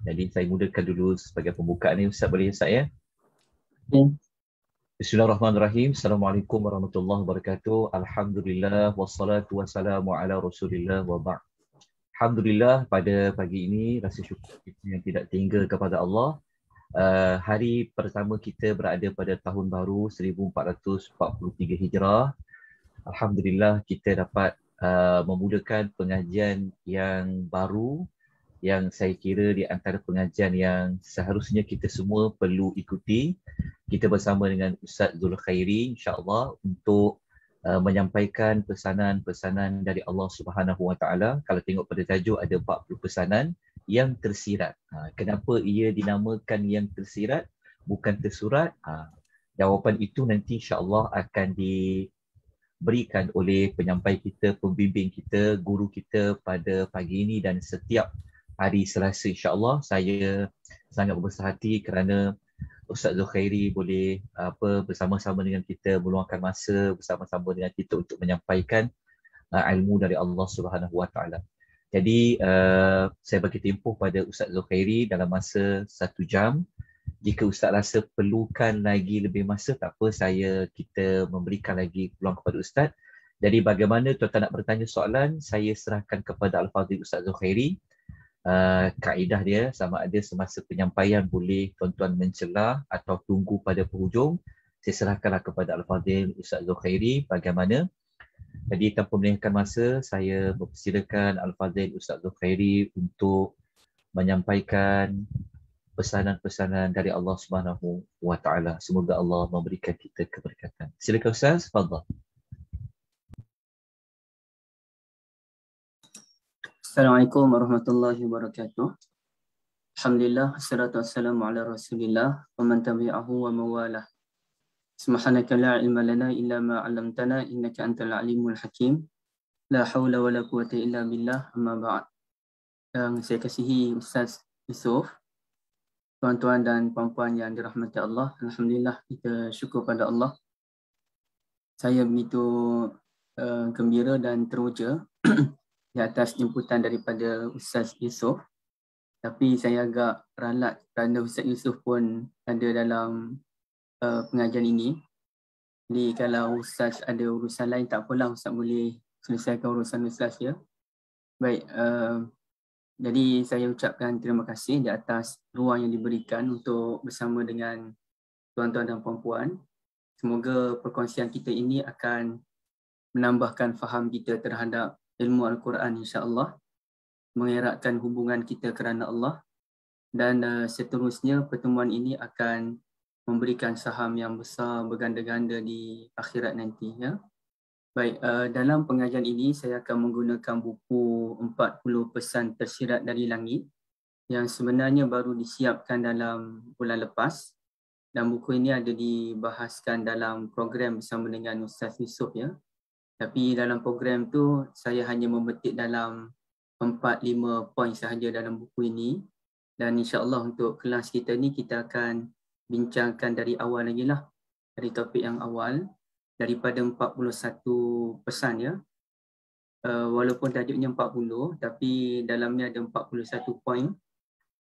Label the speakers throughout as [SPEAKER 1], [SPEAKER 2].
[SPEAKER 1] Jadi saya mudahkan dulu sebagai pembukaan ni, Ustaz, boleh Ustaz ya?
[SPEAKER 2] Okay.
[SPEAKER 1] Bismillahirrahmanirrahim. Assalamualaikum warahmatullahi wabarakatuh. Alhamdulillah wassalatu wassalamu ala Rasulillah wa ba'd. Alhamdulillah, pada pagi ini rasa syukur kita yang tidak tinggal kepada Allah. Hari pertama kita berada pada tahun baru 1443 Hijrah. Alhamdulillah kita dapat memulakan pengajian yang baru, yang saya kira di antara pengajian yang seharusnya kita semua perlu ikuti. Kita bersama dengan Ustaz Zulkhairi insya-Allah untuk menyampaikan pesanan-pesanan dari Allah Subhanahu Wa Taala. Kalau tengok pada tajuk ada 40 pesanan yang tersirat. Kenapa ia dinamakan yang tersirat bukan tersurat? Jawapan itu nanti insya-Allah akan diberikan oleh penyampai kita, pembimbing kita, guru kita pada pagi ini dan setiap hari Selasa insya-Allah. Saya sangat berbesar hati kerana Ustaz Zulkhairi boleh bersama-sama dengan kita meluangkan masa bersama-sama dengan kita untuk menyampaikan ilmu dari Allah Subhanahu Wa Taala. Jadi saya bagi tempoh pada Ustaz Zulkhairi dalam masa 1 jam. Jika Ustaz rasa perlukan lagi lebih masa, tak apa, kita memberikan lagi peluang kepada Ustaz. Jadi bagaimana tuan-tuan nak bertanya soalan, saya serahkan kepada Al-Fadhil Ustaz Zulkhairi. Kaedah dia sama ada semasa penyampaian boleh tuan-tuan mencelah atau tunggu pada penghujung. Saya serahkanlah kepada Al-Fadhil Ustaz Zulkhairi bagaimana. Jadi tanpa melengahkan masa, saya mempersilakan Al-Fadhil Ustaz Zulkhairi untuk menyampaikan pesanan-pesanan dari Allah Subhanahu Wa Taala. Semoga Allah memberikan kita keberkatan. Silakan Ustaz, fadhal.
[SPEAKER 2] Assalamualaikum warahmatullahi wabarakatuh. Alhamdulillah, wassalatu wassalamu ala Rasulillah wa man tabi'ahu wa mawalah. Subhanaka la ilma lana illa ma 'allamtana innaka antal alimul hakim. La haula wala quwwata illa billah, amma ba'd. Yang saya kasihi Ustaz Yusof, tuan-tuan dan puan-puan yang dirahmati Allah, alhamdulillah kita syukur pada Allah. Saya begitu gembira dan teruja di atas jemputan daripada Ustaz Yusof. Tapi saya agak ralat kerana Ustaz Yusof pun ada dalam pengajian ini. Jadi kalau Ustaz ada urusan lain, tak apalah, Ustaz boleh selesaikan urusan Ustaz ya. Baik, jadi saya ucapkan terima kasih di atas ruang yang diberikan untuk bersama dengan tuan-tuan dan puan-puan. Semoga perkongsian kita ini akan menambahkan faham kita terhadap ilmu Al-Quran insya-Allah, mengeratkan hubungan kita kerana Allah, dan seterusnya pertemuan ini akan memberikan saham yang besar berganda-ganda di akhirat nanti ya. Baik, dalam pengajian ini saya akan menggunakan buku 40 pesan tersirat dari langit yang sebenarnya baru disiapkan dalam bulan lepas, dan buku ini ada dibahaskan dalam program bersama dengan Ustaz Yusof ya. Tapi dalam program tu saya hanya memetik dalam 4-5 poin sahaja dalam buku ini, dan insya-Allah untuk kelas kita ni kita akan bincangkan dari awal lagi lah, dari topik yang awal daripada 41 pesan ya. Walaupun tajuknya 40 tapi dalamnya ada 41 poin.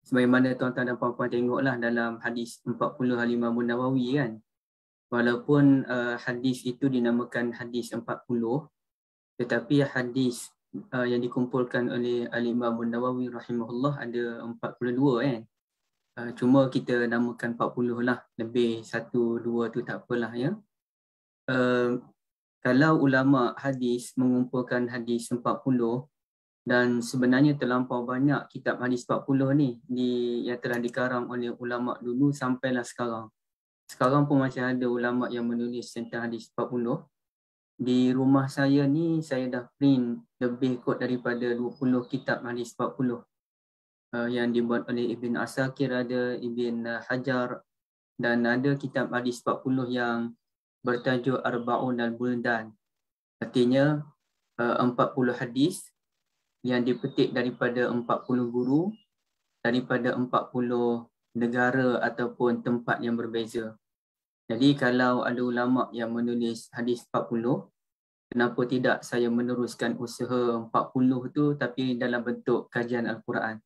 [SPEAKER 2] Sebagaimana tuan-tuan dan puan-puan tengoklah dalam hadis 40 Al-Imam Nawawi kan. Walaupun hadis itu dinamakan hadis 40, tetapi hadis yang dikumpulkan oleh Al-Imam Nawawi rahimahullah ada 42 kan. Cuma kita namakan 40 lah, lebih 1-2 tu tak apalah ya. Kalau ulama hadis mengumpulkan hadis 40, dan sebenarnya terlampau banyak kitab hadis 40 ni yang telah dikarang oleh ulama dulu sampailah sekarang. Sekarang pun masih ada ulama yang menulis tentang hadis 40. Di rumah saya ni saya dah print lebih kot daripada 20 kitab hadis 40 yang dibuat oleh Ibn Asakir, ada Ibn Hajar, dan ada kitab hadis 40 yang bertajuk Arba'un al-Buldan. Artinya 40 hadis yang dipetik daripada 40 guru, daripada 40 negara ataupun tempat yang berbeza. Jadi kalau ada ulama yang menulis hadis 40, kenapa tidak saya meneruskan usaha 40 tu tapi dalam bentuk kajian Al-Quran.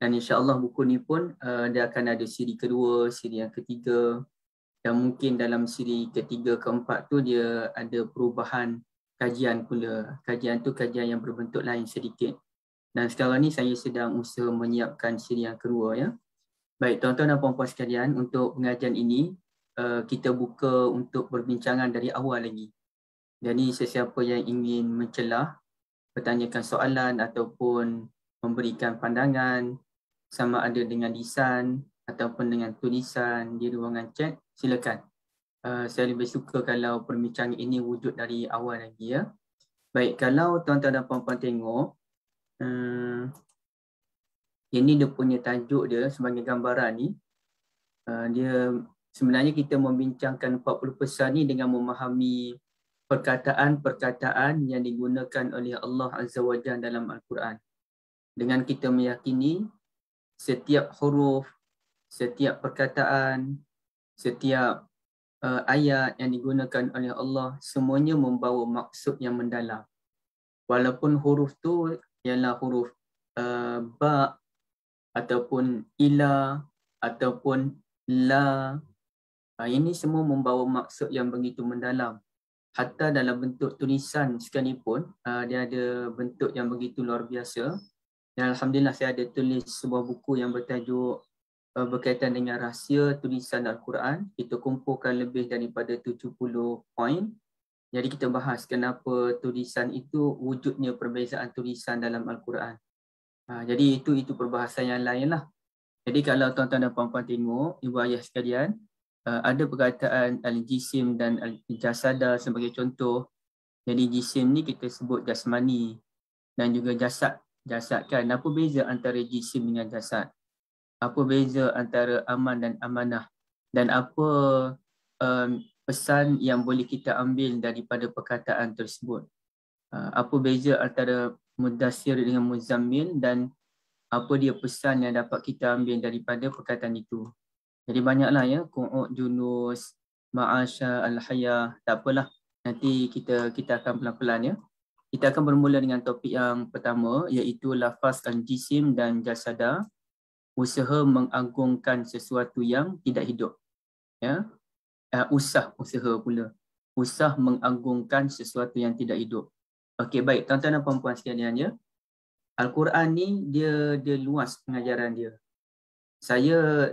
[SPEAKER 2] Dan insya-Allah buku ni pun dia akan ada siri kedua, siri yang ketiga, dan mungkin dalam siri ketiga keempat tu dia ada perubahan kajian pula. Kajian tu kajian yang berbentuk lain sedikit. Dan sekarang ni saya sedang usaha menyiapkan siri yang kedua ya. Baik tuan-tuan dan puan-puan sekalian, untuk pengajian ini kita buka untuk perbincangan dari awal lagi. Jadi sesiapa yang ingin mencelah, bertanyakan soalan ataupun memberikan pandangan sama ada dengan lisan ataupun dengan tulisan di ruangan chat, silakan. Saya lebih suka kalau perbincangan ini wujud dari awal lagi ya. Baik, kalau tuan-tuan dan puan-puan tengok, ini dia punya tajuk dia sebagai gambaran ni. Dia sebenarnya kita membincangkan 40 pesan ni dengan memahami perkataan-perkataan yang digunakan oleh Allah Azza wa Jalla dalam Al-Quran. Dengan kita meyakini setiap huruf, setiap perkataan, setiap ayat yang digunakan oleh Allah semuanya membawa maksud yang mendalam. Walaupun huruf tu ialah huruf ba ataupun ila ataupun la, ini semua membawa maksud yang begitu mendalam. Hatta dalam bentuk tulisan sekalipun dia ada bentuk yang begitu luar biasa. Dan alhamdulillah saya ada tulis sebuah buku yang bertajuk berkaitan dengan rahsia tulisan Al-Quran. Kita kumpulkan lebih daripada 70 poin. Jadi kita bahas kenapa tulisan itu wujudnya perbezaan tulisan dalam Al-Quran. Jadi itu perbahasan yang lain lah. Jadi kalau tuan-tuan dan puan-puan tengok, ibu ayah sekalian, ada perkataan al-jisim dan al-jasada sebagai contoh. Jadi jisim ni kita sebut jasmani dan juga jasad. Jasad kan, apa beza antara jisim dengan jasad? Apa beza antara aman dan amanah? Dan apa pesan yang boleh kita ambil daripada perkataan tersebut? Apa beza antara mudassir dengan muzammil dan apa dia pesan yang dapat kita ambil daripada perkataan itu? Jadi banyaklah ya, Qu'ud, Junus, Ma'asya, Al-Hayah, tak apalah. Nanti kita akan pelan-pelan ya. Kita akan bermula dengan topik yang pertama, iaitu lafaz al-jisim dan jasada, usaha mengagungkan sesuatu yang tidak hidup. Ya, usaha pula. Usaha mengagungkan sesuatu yang tidak hidup. Okey, baik tuan-tuan dan puan-puan sekalian ya. Al-Quran ni dia luas pengajaran dia. Saya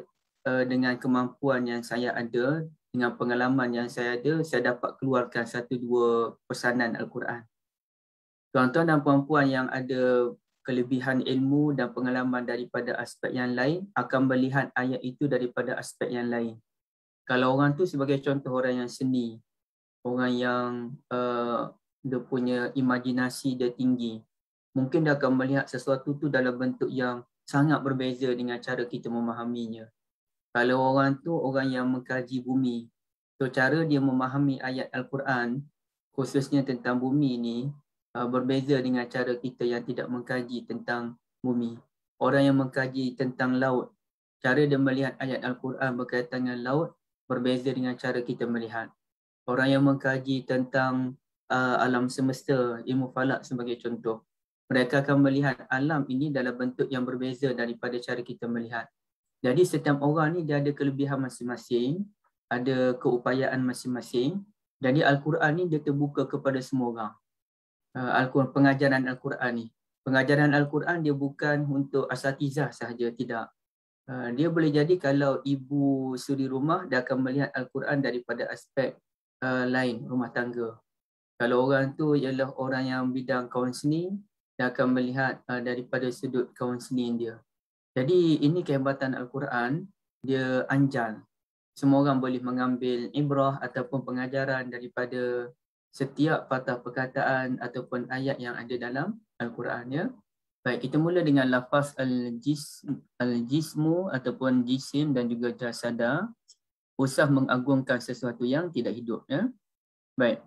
[SPEAKER 2] dengan kemampuan yang saya ada, dengan pengalaman yang saya ada, saya dapat keluarkan 1-2 pesanan Al-Quran. Tuan-tuan dan puan-puan yang ada kelebihan ilmu dan pengalaman daripada aspek yang lain akan melihat ayat itu daripada aspek yang lain. Kalau orang tu sebagai contoh orang yang seni, orang yang dia punya imajinasi dia tinggi, mungkin dia akan melihat sesuatu tu dalam bentuk yang sangat berbeza dengan cara kita memahaminya. Kalau orang tu orang yang mengkaji bumi, so cara dia memahami ayat Al-Quran, khususnya tentang bumi ni, berbeza dengan cara kita yang tidak mengkaji tentang bumi. Orang yang mengkaji tentang laut, cara dia melihat ayat Al-Quran berkaitan dengan laut, berbeza dengan cara kita melihat. Orang yang mengkaji tentang alam semesta, ilmu falak sebagai contoh, mereka akan melihat alam ini dalam bentuk yang berbeza daripada cara kita melihat. Jadi setiap orang ni dia ada kelebihan masing-masing, ada keupayaan masing-masing. Jadi Al-Quran ni dia terbuka kepada semua orang. Pengajaran Al-Quran ni. Pengajaran Al-Quran dia bukan untuk asatizah sahaja, tidak. Dia boleh jadi kalau ibu suri rumah, dia akan melihat Al-Quran daripada aspek lain, rumah tangga. Kalau orang tu ialah orang yang bidang kaunseling, dia akan melihat daripada sudut kaunseling dia. Jadi ini kehebatan Al-Quran, dia anjal. Semua orang boleh mengambil ibrah ataupun pengajaran daripada setiap patah perkataan ataupun ayat yang ada dalam Al-Quran ya. Baik, kita mula dengan lafaz al-jismu ataupun jisim dan juga jasada, usah mengagungkan sesuatu yang tidak hidup ya. Baik.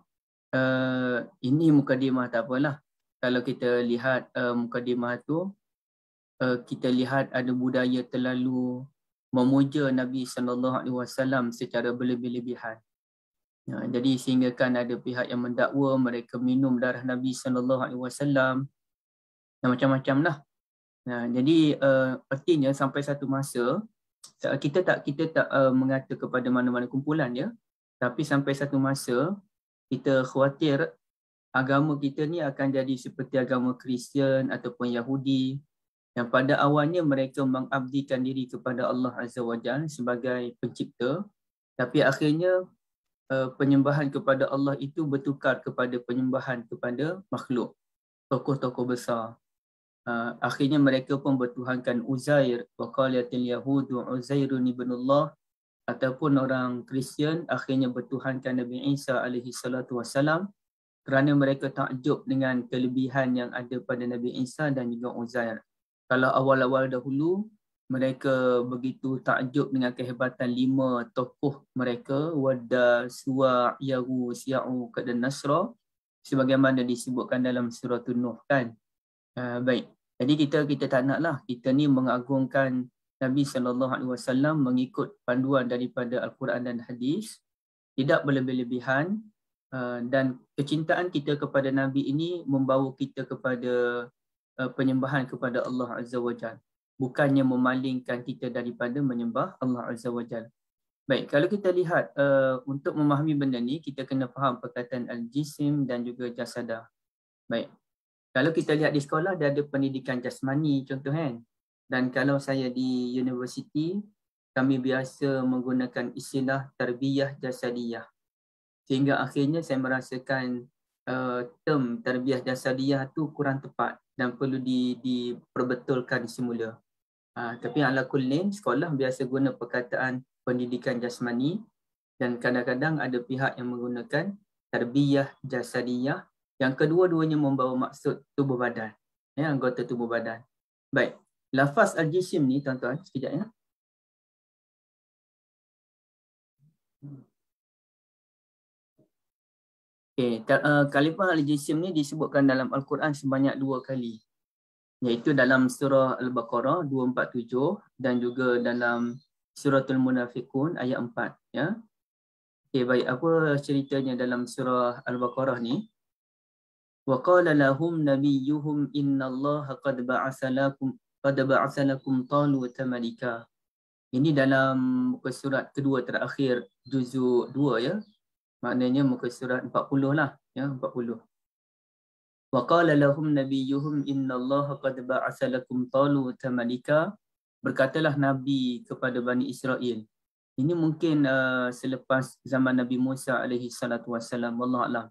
[SPEAKER 2] Ini mukadimah, tak apalah. Kalau kita lihat mukadimah tu, kita lihat ada budaya terlalu memuja Nabi SAW secara berlebih-lebihan. Jadi sehingga kan ada pihak yang mendakwa mereka minum darah Nabi SAW dan macam-macam lah. Jadi artinya sampai satu masa kita tak mengata kepada mana-mana kumpulan ya, tapi sampai satu masa kita khawatir agama kita ni akan jadi seperti agama Kristian ataupun Yahudi yang pada awalnya mereka mengabdikan diri kepada Allah Azza wa Jalla sebagai pencipta, tapi akhirnya penyembahan kepada Allah itu bertukar kepada penyembahan kepada makhluk, tokoh-tokoh besar. Akhirnya mereka pun bertuhankan Uzair, wa qalatil yahudu Uzairun ibnullah, ataupun orang Kristian akhirnya bertuhankan Nabi Isa alaihi salatu wassalam kerana mereka takjub dengan kelebihan yang ada pada Nabi Isa dan juga Uzair. Kalau awal-awal dahulu mereka begitu takjub dengan kehebatan 5 tokoh mereka, Wadda, Suwa', Yaghus, Ya'uq dan Nasra, sebagaimana disebutkan dalam surah Nuh kan. Baik. Jadi kita tak naklah kita ni mengagungkan Nabi SAW mengikut panduan daripada Al-Quran dan Hadis, tidak berlebih-lebihan, dan kecintaan kita kepada Nabi ini membawa kita kepada penyembahan kepada Allah Azza wa Jalla, bukannya memalingkan kita daripada menyembah Allah Azza wa Jalla. Baik, kalau kita lihat untuk memahami benda ni kita kena faham perkataan al-jisim dan juga jasadah. Baik. Kalau kita lihat di sekolah, dia ada pendidikan jasmani contoh kan. Dan kalau saya di universiti, kami biasa menggunakan istilah tarbiyah jasadiyah. Sehingga akhirnya saya merasakan term tarbiyah jasadiyah tu kurang tepat dan perlu diperbetulkan semula. Tapi ala kullin, sekolah biasa guna perkataan pendidikan jasmani dan kadang-kadang ada pihak yang menggunakan tarbiyah jasadiyah, yang kedua-duanya membawa maksud tubuh badan, ya, anggota tubuh badan. Baik, lafaz al-jisim ni tuan-tuan, sekejap ya. Okay, kalimah al-jisim ni disebutkan dalam Al-Quran sebanyak 2 kali, iaitu dalam surah Al-Baqarah 247 dan juga dalam suratul Munafiqun ayat 4 ya. Okay, baik, apa ceritanya dalam surah Al-Baqarah ni? Wa qala lahum nabiyyuhum innallaha qad ba'atsa lakum Taluta malika. Ini dalam muka surat kedua terakhir juzuk 2 ya. Maknanya muka surat 40 lah ya, 40. Wa qala lahum nabiyyuhum innallaha qad ba'atsa lakum Taluta malika. Berkatalah Nabi kepada Bani Israel. Ini mungkin selepas zaman Nabi Musa alaihi salatu wassalam, wallahu a'lam.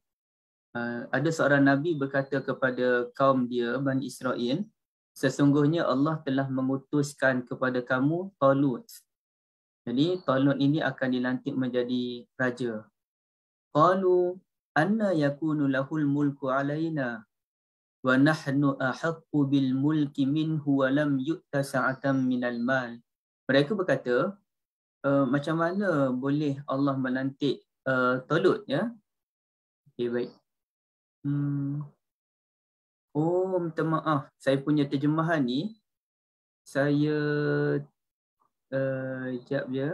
[SPEAKER 2] Ada seorang Nabi berkata kepada kaum dia, Bani Israel, sesungguhnya Allah telah mengutuskan kepada kamu Talut. Jadi Talut ini akan dilantik menjadi raja. Qalu anna yakunu lahul mulku alaina wa nahnu ahaqqu bil mulki minhu wa lam yu'ta sa'atan minal mal. Mereka berkata, macam mana boleh Allah melantik Talut ya? Okay, baik. Oh, minta maaf. Saya punya terjemahan ni, saya sekejap je.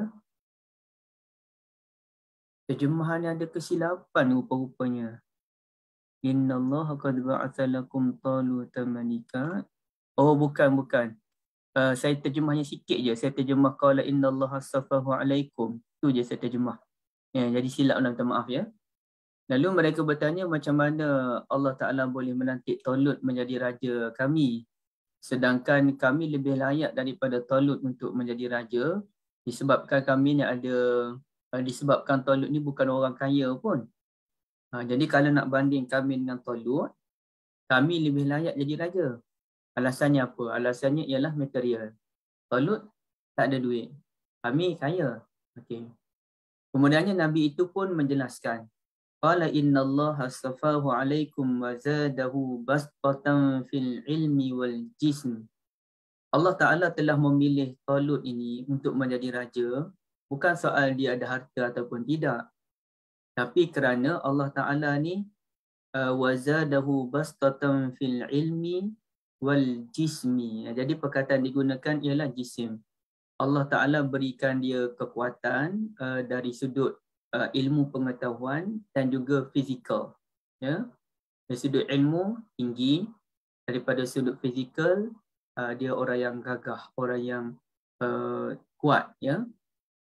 [SPEAKER 2] Terjemahan ni ada kesilapan rupa-rupanya. Innallaha qad ba'atsa lakum Taluta malika. Oh, bukan. Saya terjemahnya sikit je. Saya terjemah qala innallaha astafahu alaikum. Tu je saya terjemah. Ya, jadi silap lah, minta maaf ya. Lalu mereka bertanya macam mana Allah Ta'ala boleh melantik Talut menjadi raja kami, sedangkan kami lebih layak daripada Talut untuk menjadi raja, disebabkan kami ni disebabkan Talut ni bukan orang kaya pun. Jadi kalau nak banding kami dengan Talut, kami lebih layak jadi raja. Alasannya apa? Alasannya ialah material. Talut tak ada duit, kami kaya. Okay. Kemudiannya Nabi itu pun menjelaskan, qala innallaha astafahu alaikum wa zadahu bastatan fil ilmi wal jism. Allah Ta'ala telah memilih Talut ini untuk menjadi raja, bukan soal dia ada harta ataupun tidak, tapi kerana Allah Ta'ala ni wa zadahu bastatan fil ilmi wal jismi. Jadi perkataan digunakan ialah jisim. Allah Ta'ala berikan dia kekuatan dari sudut ilmu pengetahuan dan juga fizikal. Ya? Dari sudut ilmu tinggi, daripada sudut fizikal dia orang yang gagah, orang yang kuat, ya.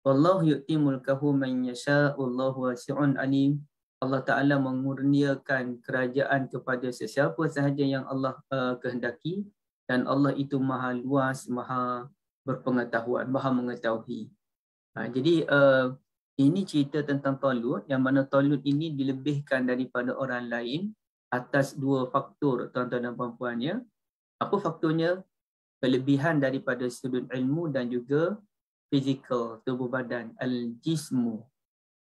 [SPEAKER 2] Wallahu yu'ti mulkahu man yasha, wallahu wasi'un alim. Allah Ta'ala mengurniakan kerajaan kepada sesiapa sahaja yang Allah kehendaki, dan Allah itu maha luas, maha berpengetahuan, maha mengetahui. Jadi ini cerita tentang Talut, yang mana Talut ini dilebihkan daripada orang lain atas dua faktor, tuan-tuan dan puan-puan, ya. Apa faktornya? Kelebihan daripada sudut ilmu dan juga fizikal, tubuh badan, al-jismu.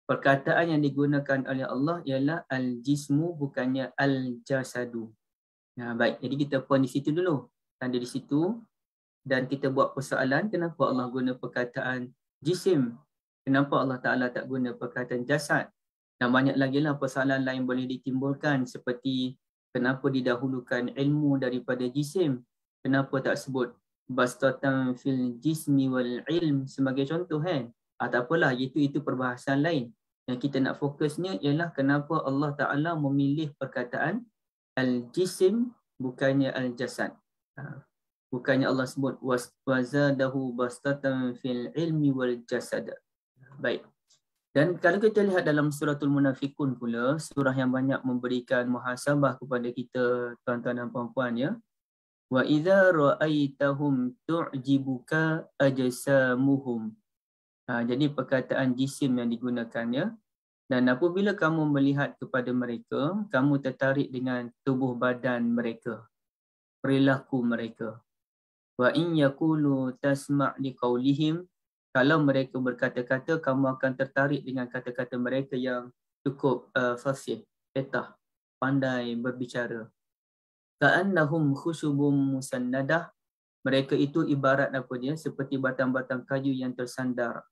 [SPEAKER 2] Perkataan yang digunakan oleh Allah ialah al-jismu, bukannya al-jasadu. Baik, jadi kita puan di situ dulu. Tanda di situ. Dan kita buat persoalan, kenapa Allah guna perkataan jisim? Kenapa Allah Ta'ala tak guna perkataan jasad? Dan banyak lagi lah persoalan lain boleh ditimbulkan, seperti kenapa didahulukan ilmu daripada jisim? Kenapa tak sebut bastatan fil jismi wal ilm sebagai contoh, kan? Tak apalah, itu perbahasan lain. Yang kita nak fokusnya ialah kenapa Allah Ta'ala memilih perkataan al-jisim bukannya al-jasad. Bukannya Allah sebut wazadahu bastatan fil ilmi wal jasad. Baik. Dan kalau kita lihat dalam suratul munafikun pula, surah yang banyak memberikan muhasabah kepada kita, tuan-tuan dan puan-puan, ya. Wa idza ra'aitahum tu'jibuka ajsamuhum. Jadi perkataan jisim yang digunakan, ya. Dan apabila kamu melihat kepada mereka, kamu tertarik dengan tubuh badan mereka, perilaku mereka. Wa in yaqulu tasma' liqaulihim, kalau mereka berkata-kata, kamu akan tertarik dengan kata-kata mereka yang cukup fasih, petah, pandai berbicara. Ka'annahum khusyubum musannadah, mereka itu ibarat apa dia, seperti batang-batang kayu yang tersandar,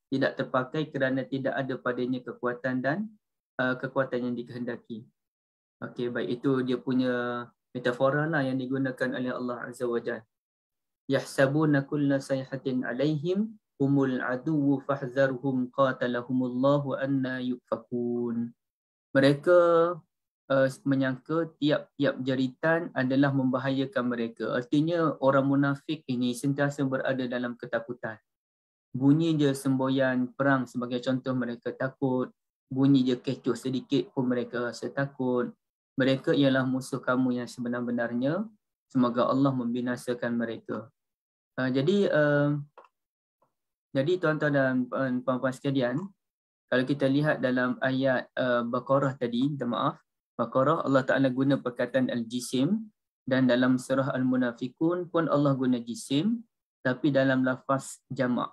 [SPEAKER 2] tidak terpakai kerana tidak ada padanya kekuatan dan kekuatan yang dikehendaki. Okey, baik, itu dia punya metafora lah yang digunakan oleh Allah Azza wa Jalla. Yahsabuna kulla sayhatin alaihim humul aduwwu fahzarhum qatalahumullahu anna yufakun. Mereka menyangka tiap-tiap jeritan adalah membahayakan mereka. Artinya orang munafik ini sentiasa berada dalam ketakutan. Bunyi dia semboyan perang sebagai contoh, mereka takut. Bunyi dia kecoh sedikit pun mereka rasa takut. Mereka ialah musuh kamu yang sebenar-benarnya. Semoga Allah membinasakan mereka. Jadi tuan-tuan dan puan-puan sekalian, kalau kita lihat dalam ayat Baqarah tadi, minta maaf, Baqarah Allah Ta'ala guna perkataan al-jisim, dan dalam surah al-munafikun pun Allah guna jisim, tapi dalam lafaz jamak,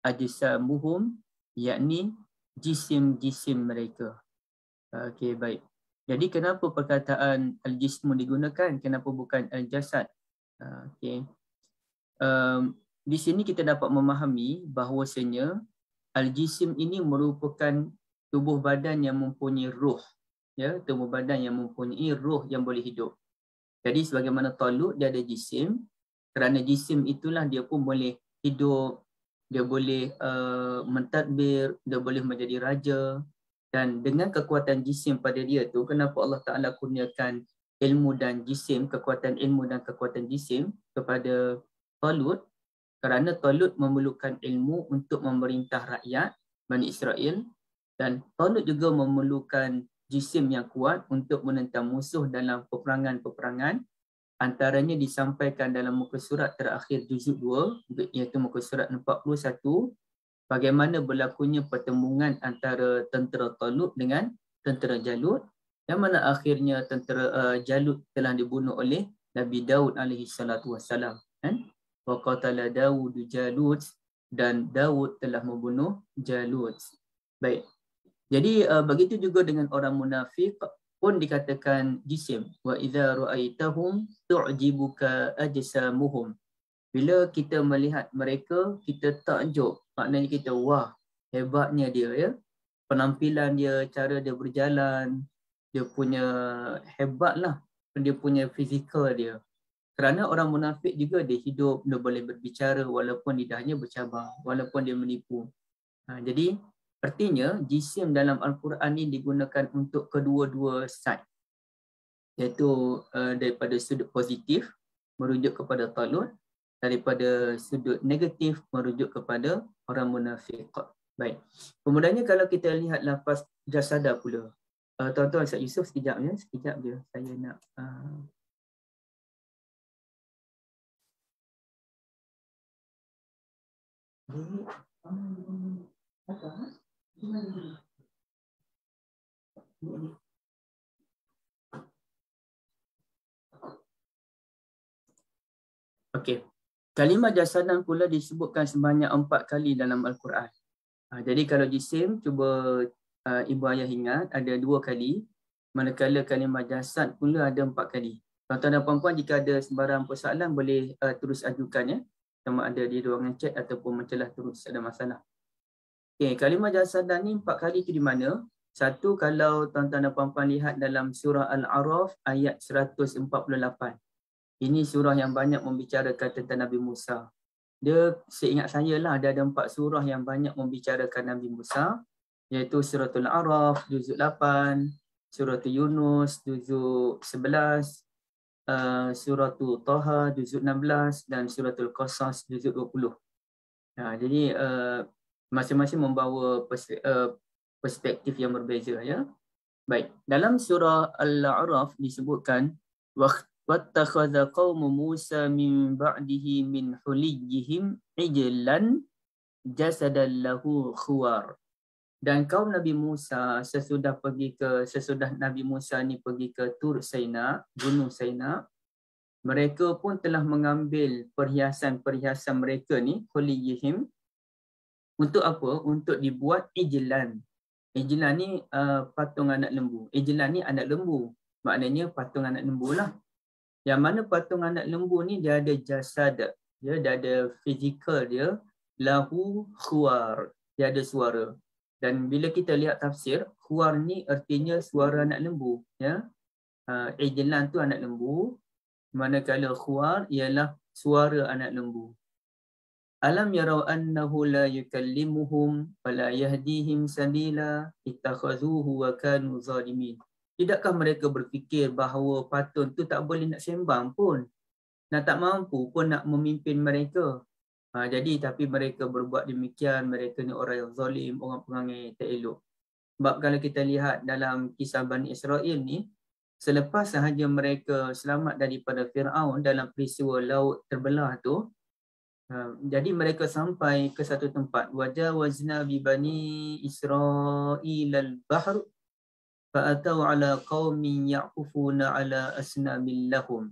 [SPEAKER 2] ajsamuhum, yakni jisim-jisim mereka. Okey, baik. Jadi kenapa perkataan al-jismu digunakan? Kenapa bukan al-jasad? Okey. Di sini kita dapat memahami bahawasanya al-jisim ini merupakan tubuh badan yang mempunyai ruh, ya, tubuh badan yang mempunyai ruh yang boleh hidup. Jadi sebagaimana Talut dia ada jisim, kerana jisim itulah dia pun boleh hidup, dia boleh mentadbir, dia boleh menjadi raja. Dan dengan kekuatan jisim pada dia tu, kenapa Allah Ta'ala kurniakan ilmu dan jisim, kekuatan ilmu dan kekuatan jisim kepada Talut? Kerana Talut memerlukan ilmu untuk memerintah rakyat Bani Israel, dan Talut juga memerlukan jisim yang kuat untuk menentang musuh dalam peperangan-peperangan. Antaranya disampaikan dalam muka surat terakhir juzuk 2, iaitu muka surat 41, bagaimana berlakunya pertembungan antara tentera Talut dengan tentera Jalut, yang mana akhirnya tentera Jalut telah dibunuh oleh Nabi Daud alaihi salatu wassalam, kan? Wa qatala Daud Jalut, dan Daud telah membunuh Jalut. Baik. Jadi begitu juga dengan orang munafik pun dikatakan jisim. Wa idza ra'aitahum tu'jibuka ajsamuhum. Bila kita melihat mereka, kita takjub. Maknanya kita, wah, hebatnya dia, ya. Penampilan dia, cara dia berjalan, dia punya hebatlah, dia punya fizikal dia. Kerana orang munafik juga dia hidup, dia boleh berbicara walaupun lidahnya bercabang, walaupun dia menipu. Jadi artinya jisim dalam Al-Quran ini digunakan untuk kedua-dua side, iaitu daripada sudut positif merujuk kepada Talut, daripada sudut negatif merujuk kepada orang munafik. Baik. Kemudiannya kalau kita lihat lafaz jasada pula. Tuan-tuan Ustaz Yusof sekejap ya, sekejap je saya nak Okey. Kalimah jasadan pula disebutkan sebanyak 4 kali dalam Al-Quran. Jadi kalau jisim, cuba ibu ayah ingat ada 2 kali, manakala kalimah jasad pula ada 4 kali. Tuan-tuan dan puan-puan, jika ada sebarang persoalan boleh terus ajukan ya, sama ada di ruangan chat ataupun mencelah terus, ada masalah. Okay, kalimah jasadan ni 4 kali tu di mana? Satu, kalau tuan-tuan dan puan-puan lihat dalam surah Al-A'raf ayat 148. Ini surah yang banyak membicarakan tentang Nabi Musa. Dia, seingat saya lah, ada 4 surah yang banyak membicarakan Nabi Musa, iaitu suratul A'raf, juzuk 8, suratul Yunus, juzuk 11, suratul Taha, juzuk 16 dan suratul Qasas, juzuk 20. Jadi masing-masing membawa perspektif yang berbeza ya. Baik, dalam surah Al-A'raf disebutkan wattakhadha qaumu Musa min ba'dihi min huliyihim ijlan jasadan lahu khuwar. Dan kaum Nabi Musa sesudah Nabi Musa ni pergi ke Tur Saina, Gunung Saina, mereka pun telah mengambil perhiasan-perhiasan mereka ni, huliyihim, untuk apa? Untuk dibuat ijlan. Ijlan ni patung anak lembu. Ijlan ni anak lembu. Maknanya patung anak lembu lah. Yang mana patung anak lembu ni dia ada jasad, dia ada fizikal dia, lahu khuwar, dia ada suara. Dan bila kita lihat tafsir, khuwar ni artinya suara anak lembu ya. Ijlan tu anak lembu, manakala khuwar ialah suara anak lembu. Alam yarau annahu la yukallimuhum wa la yahdihim sabila ittakhazuhu wa kanu zalimin. Tidakkah mereka berfikir bahawa patung tu tak boleh nak sembang pun, nak tak mampu pun nak memimpin mereka. Jadi tapi mereka berbuat demikian, mereka ni orang yang zalim, orang perangai tak elok. Sebab kalau kita lihat dalam kisah Bani Israel ni, selepas sahaja mereka selamat daripada Fir'aun dalam peristiwa laut terbelah tu, jadi mereka sampai ke satu tempat, wajawazna bi bani Israil al-bahr fa'atau ala qaumin ya'kufuna ala asnamin lahum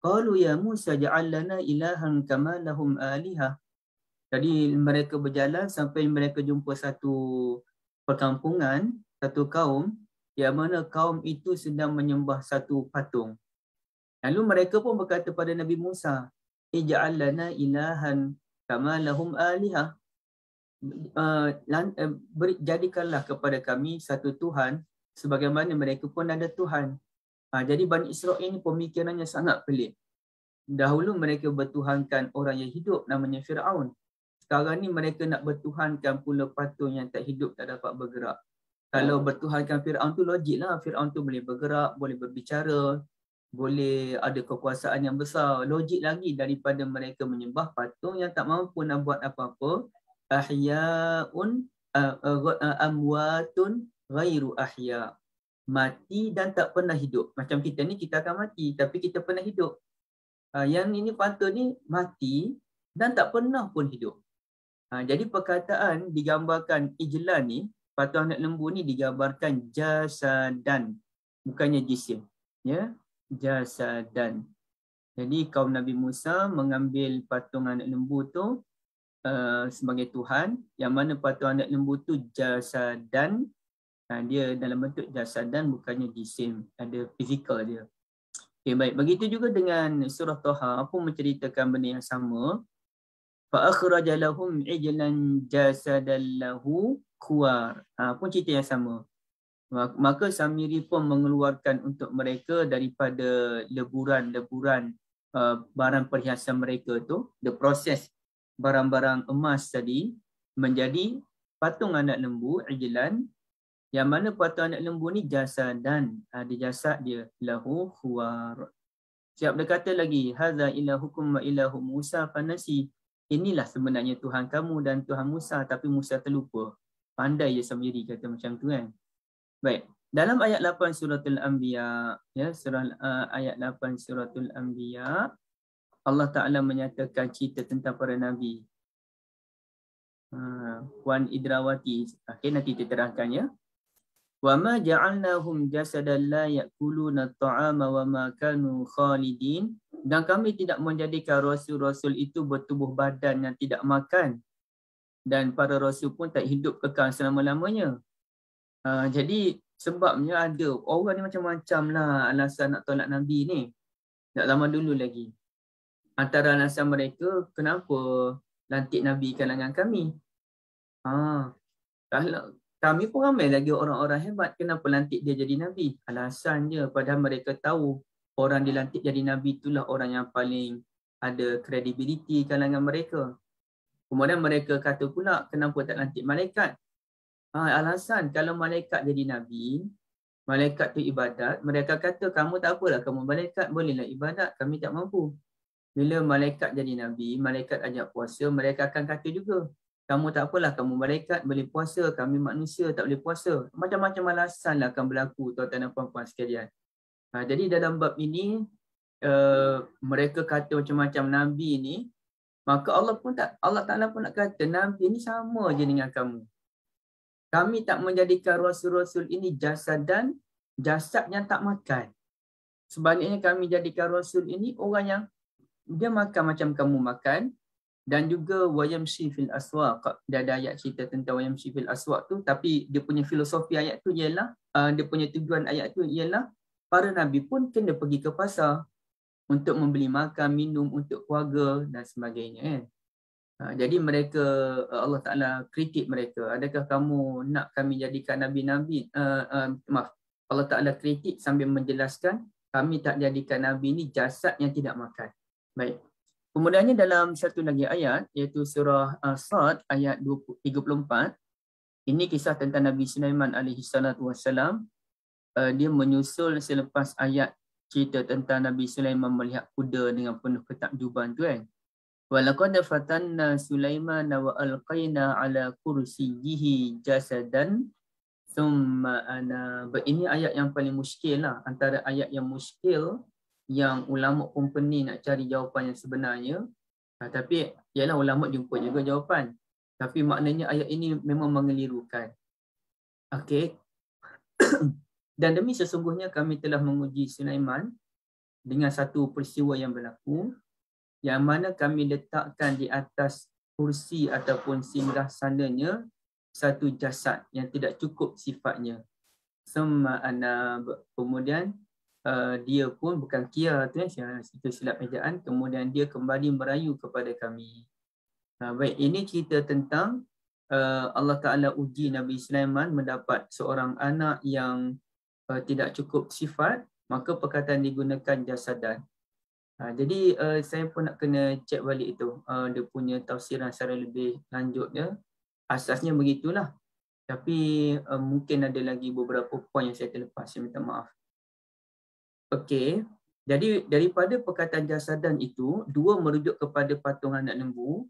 [SPEAKER 2] qalu ya Musa ja'al lana ilahan kama lahum alihah. Jadi mereka berjalan sampai mereka jumpa satu perkampungan, satu kaum yang mana kaum itu sedang menyembah satu patung. Lalu mereka pun berkata pada Nabi Musa, ij'al lana ilahan kama lahum alihah. Jadikanlah kepada kami satu Tuhan sebagaimana mereka pun ada Tuhan. Jadi Bani Israel ini pemikirannya sangat pelik. Dahulu mereka bertuhankan orang yang hidup namanya Fir'aun. Sekarang ni mereka nak bertuhankan pula patung yang tak hidup, tak dapat bergerak. Kalau bertuhankan Fir'aun tu logik lah. Fir'aun tu boleh bergerak, boleh berbicara, boleh ada kekuasaan yang besar. Logik lagi daripada mereka menyembah patung yang tak mampu nak buat apa-apa. Ahya'un amwatun ghairu ahya. Mati dan tak pernah hidup. Macam kita ni, kita akan mati tapi kita pernah hidup. Yang ini patung ni mati dan tak pernah pun hidup. Jadi perkataan digambarkan ijlan ni, patung anak lembu ni digambarkan jasadan, bukannya jisim. Ya, jasadan. Jadi kaum Nabi Musa mengambil patung anak lembu tu sebagai Tuhan, yang mana patung anak lembu tu jasadan. Dia dalam bentuk jasadan, bukannya jisim, ada fizikal dia. Okay, baik. Begitu juga dengan surah Taha pun menceritakan benda yang sama. Fa akhraja lahum ijlan jasadan lahu khuwar. Pun cerita yang sama. Maka Samiri pun mengeluarkan untuk mereka daripada leburan-leburan barang perhiasan mereka tu, the process barang-barang emas tadi menjadi patung anak lembu, ijlan, yang mana patung anak lembu ni jasadan, ada jasad dia, lahu khuwar. Siap berkata lagi, hadza ilahukum wa ilahu Musa fanasi. Inilah sebenarnya Tuhan kamu dan Tuhan Musa, tapi Musa terlupa. Pandai je sendiri kata macam tu kan. Baik. Dalam ayat 8 suratul Anbiya, ya, ayat 8 suratul Anbiya, Allah Ta'ala menyatakan cerita tentang para Nabi. Puan Idrawati. Okay, nanti kita terangkan ya. وَمَا جَعَلْنَاهُمْ جَسَدًا لَا يَأْكُلُونَ الطَّعَامَ وَمَا كَانُوا خَالِدِينَ. Dan kami tidak menjadikan rasul-rasul itu bertubuh badan yang tidak makan. Dan para rasul pun tak hidup kekal selama-lamanya. Jadi sebabnya ada orang ni macam-macam lah alasan nak tolak Nabi ni. Tak lama dulu lagi. Antara alasan mereka, kenapa lantik Nabi kalangan kami? Kalau kami pun ramai lagi orang-orang hebat, kenapa lantik dia jadi Nabi? Alasan je, padahal mereka tahu orang dilantik jadi Nabi itulah orang yang paling ada kredibiliti kalangan mereka. Kemudian mereka kata pula, kenapa tak lantik malaikat? Alasan, kalau malaikat jadi Nabi, malaikat tu ibadat, mereka kata, kamu tak apalah, kamu malaikat, bolehlah ibadat, kami tak mampu. Bila malaikat jadi Nabi, malaikat ajak puasa, mereka akan kata juga, kamu tak apalah, kamu malaikat boleh puasa, kami manusia tak boleh puasa. Macam-macam alasan lah akan berlaku, tuan-tuan dan puan-puan sekalian. Jadi dalam bab ini, mereka kata macam-macam Nabi ni, maka Allah Ta'ala pun nak kata, Nabi ni sama je dengan kamu. Kami tak menjadikan rasul-rasul ini jasad yang tak makan. Sebaliknya kami jadikan rasul ini orang yang dia makan macam kamu makan. Dan juga wayamshi fil aswaq. Dia ada ayat cerita tentang wayamshi fil aswaq tu, tapi dia punya filosofi ayat tu ialah, dia punya tujuan ayat tu ialah para nabi pun kena pergi ke pasar untuk membeli makan, minum untuk keluarga dan sebagainya. Jadi mereka, Allah Ta'ala kritik mereka, adakah kamu nak kami jadikan nabi-nabi, Allah Ta'ala kritik sambil menjelaskan, kami tak jadikan nabi ni jasad yang tidak makan. Baik. Kemudiannya dalam satu lagi ayat, iaitu surah Sad ayat 34, ini kisah tentang Nabi Sulaiman alaihissalam. Dia menyusul selepas ayat cerita tentang Nabi Sulaiman melihat kuda dengan penuh ketakjuban tu kan. Walaqad fatanna Sulaiman wa alqaina ala kursiyyihi jasadan thumma ana. Ini ayat yang paling muskil lah, antara ayat yang muskil yang ulama pun pening nak cari jawapan yang sebenarnya. Tapi ialah ulama jumpa juga jawapan. Tapi maknanya ayat ini memang mengelirukan. Okey. Dan demi sesungguhnya kami telah menguji Sulaiman dengan satu peristiwa yang berlaku, yang mana kami letakkan di atas kursi ataupun singgasananya satu jasad yang tidak cukup sifatnya. Kemudian dia pun bukan kia tu itu silap ejaan, kemudian dia kembali merayu kepada kami. Baik, ini cerita tentang Allah Ta'ala uji Nabi Sulaiman mendapat seorang anak yang tidak cukup sifat, maka perkataan digunakan jasadan. Jadi saya pun nak kena cek balik itu, dia punya tafsiran secara lebih lanjut ya. Asasnya begitulah. Tapi mungkin ada lagi beberapa poin yang saya terlepas, saya minta maaf. Okey, jadi daripada perkataan jasadan itu, dua merujuk kepada patung anak lembu,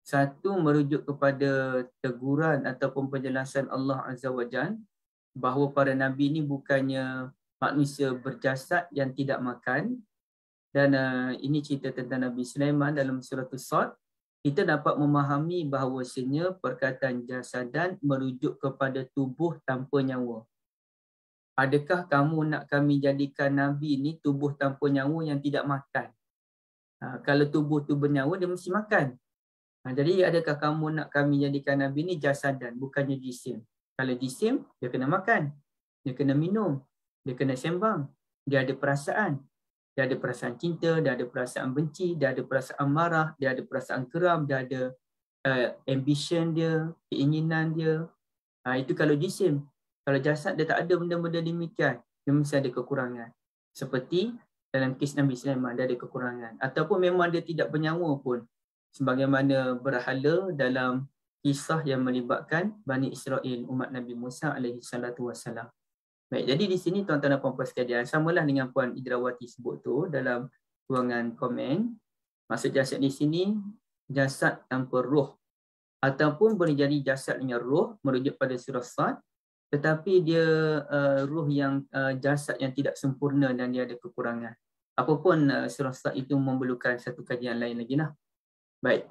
[SPEAKER 2] satu merujuk kepada teguran ataupun penjelasan Allah Azza wa Jalla bahawa para nabi ini bukannya manusia berjasad yang tidak makan. Dan ini cerita tentang Nabi Sulaiman dalam surah Sad. Kita dapat memahami bahawasanya perkataan jasadan merujuk kepada tubuh tanpa nyawa. Adakah kamu nak kami jadikan Nabi ni tubuh tanpa nyawa yang tidak makan? Kalau tubuh tu bernyawa, dia mesti makan. Jadi adakah kamu nak kami jadikan Nabi ni jasadan, bukannya jisim? Kalau jisim, dia kena makan, dia kena minum, dia kena sembang, dia ada perasaan. Dia ada perasaan cinta, dia ada perasaan benci, dia ada perasaan marah, dia ada perasaan geram, dia ada ambition dia, keinginan dia. Itu kalau jisim. Kalau jasad dia tak ada benda-benda demikian, dia mesti ada kekurangan. Seperti dalam kes Nabi Sulaiman, dia ada kekurangan. Ataupun memang dia tidak bernyawa pun. Sebagaimana berhala dalam kisah yang melibatkan Bani Israel, umat Nabi Musa alaihi salatu wassalam. Baik, jadi di sini tuan-tuan dan puan-puan sekalian, samalah dengan Puan Idrawati sebut tu dalam ruangan komen. Maksud jasad di sini jasad tanpa roh, ataupun boleh jadi jasad dengan roh merujuk pada surah Sad, tetapi dia roh yang jasad yang tidak sempurna dan dia ada kekurangan. Apapun surah Sad itu memerlukan satu kajian lain lagi lah. Baik.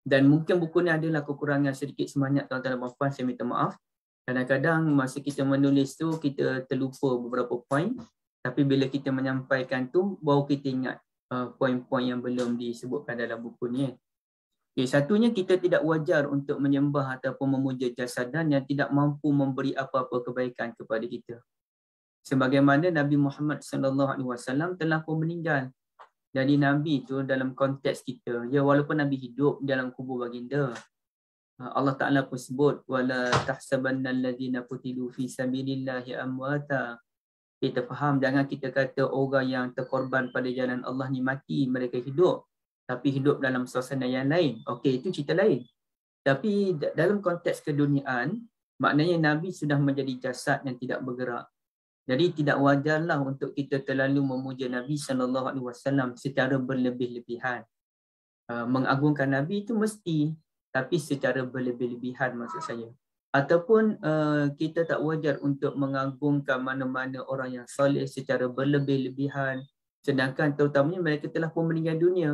[SPEAKER 2] Dan mungkin buku ni adalah kekurangan sedikit sebanyak tuan-tuan dan puan, saya minta maaf. Kadang-kadang masa kita menulis tu kita terlupa beberapa poin, tapi bila kita menyampaikan tu baru kita ingat poin-poin yang belum disebutkan dalam buku ni. Okay, satunya kita tidak wajar untuk menyembah ataupun memuja jasadan yang tidak mampu memberi apa-apa kebaikan kepada kita. Sebagaimana Nabi Muhammad SAW telah pun meninggal. Jadi Nabi itu dalam konteks kita, ya walaupun Nabi hidup dalam kubur baginda, Allah Ta'ala pun sebut, wala tahsabanna alladhina qutilu fi sabilillahi amwata. Kita faham, jangan kita kata orang yang terkorban pada jalan Allah ni mati, mereka hidup, tapi hidup dalam suasana yang lain. Okey, itu cerita lain. Tapi dalam konteks keduniaan, maknanya Nabi sudah menjadi jasad yang tidak bergerak. Jadi tidak wajarlah untuk kita terlalu memuja Nabi SAW secara berlebih-lebihan. Mengagungkan Nabi itu mesti, tapi secara berlebih-lebihan maksud saya. Ataupun kita tak wajar untuk mengagungkan mana-mana orang yang soleh secara berlebih-lebihan, sedangkan terutamanya mereka telah pun meninggal dunia.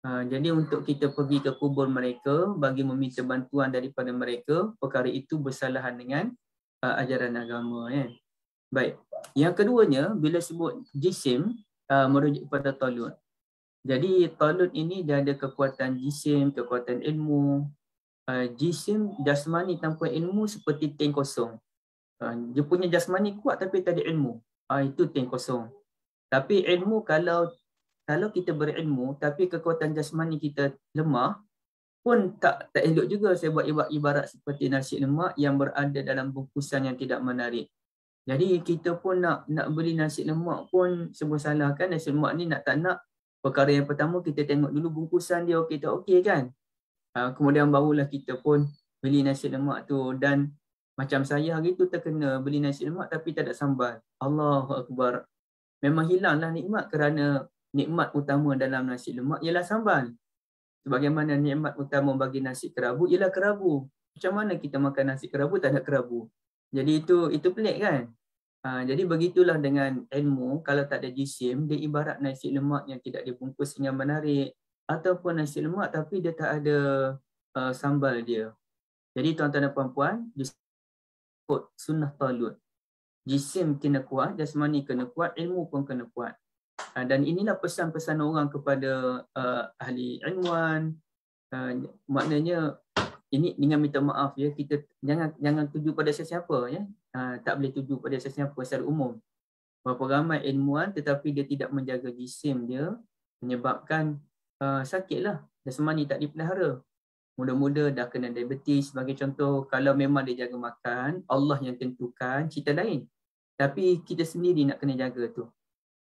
[SPEAKER 2] Jadi untuk kita pergi ke kubur mereka bagi meminta bantuan daripada mereka, perkara itu bersalahan dengan ajaran agama. Baik. Yang keduanya, bila sebut jisim, merujuk kepada Talut. Jadi Talut ini dia ada kekuatan jisim, kekuatan ilmu. Jisim jasmani tanpa ilmu seperti tank kosong. Dia punya jasmani kuat tapi tak ada ilmu. Itu tank kosong. Tapi ilmu kalau kita berilmu tapi kekuatan jasmani kita lemah pun tak elok juga. Saya buat ibarat seperti nasi lemak yang berada dalam bungkusan yang tidak menarik. Jadi kita pun nak beli nasi lemak pun semua salah kan. Nasi lemak ni nak tak nak, perkara yang pertama kita tengok dulu bungkusan dia okey tak okey kan. Kemudian barulah kita pun beli nasi lemak tu. Dan macam saya hari tu terkena beli nasi lemak tapi tak ada sambal. Allahu Akbar. Memang hilanglah nikmat, kerana nikmat utama dalam nasi lemak ialah sambal. Sebagaimana nikmat utama bagi nasi kerabu ialah kerabu. Macam mana kita makan nasi kerabu tak ada kerabu? Jadi itu pelik kan? Jadi begitulah dengan ilmu, kalau tak ada jisim, dia ibarat nasi lemak yang tidak dibungkus dengan menarik, ataupun nasi lemak tapi dia tak ada sambal dia. Jadi tuan-tuan dan puan-puan, disebut sunnah Talut. Jisim kena kuat, jasmani kena kuat, ilmu pun kena kuat. Dan inilah pesan-pesan orang kepada ahli ilmuwan. Maknanya ini dengan minta maaf ya, kita jangan tuju pada sesiapa ya. Tak boleh tuju pada sesiapa secara umum. Berapa ramai ilmuwan tetapi dia tidak menjaga jisim dia, menyebabkan sakitlah, jasmani tak dipelihara. Muda-muda dah kena diabetes sebagai contoh. Kalau memang dia jaga makan, Allah yang tentukan, cerita lain. Tapi kita sendiri nak kena jaga tu.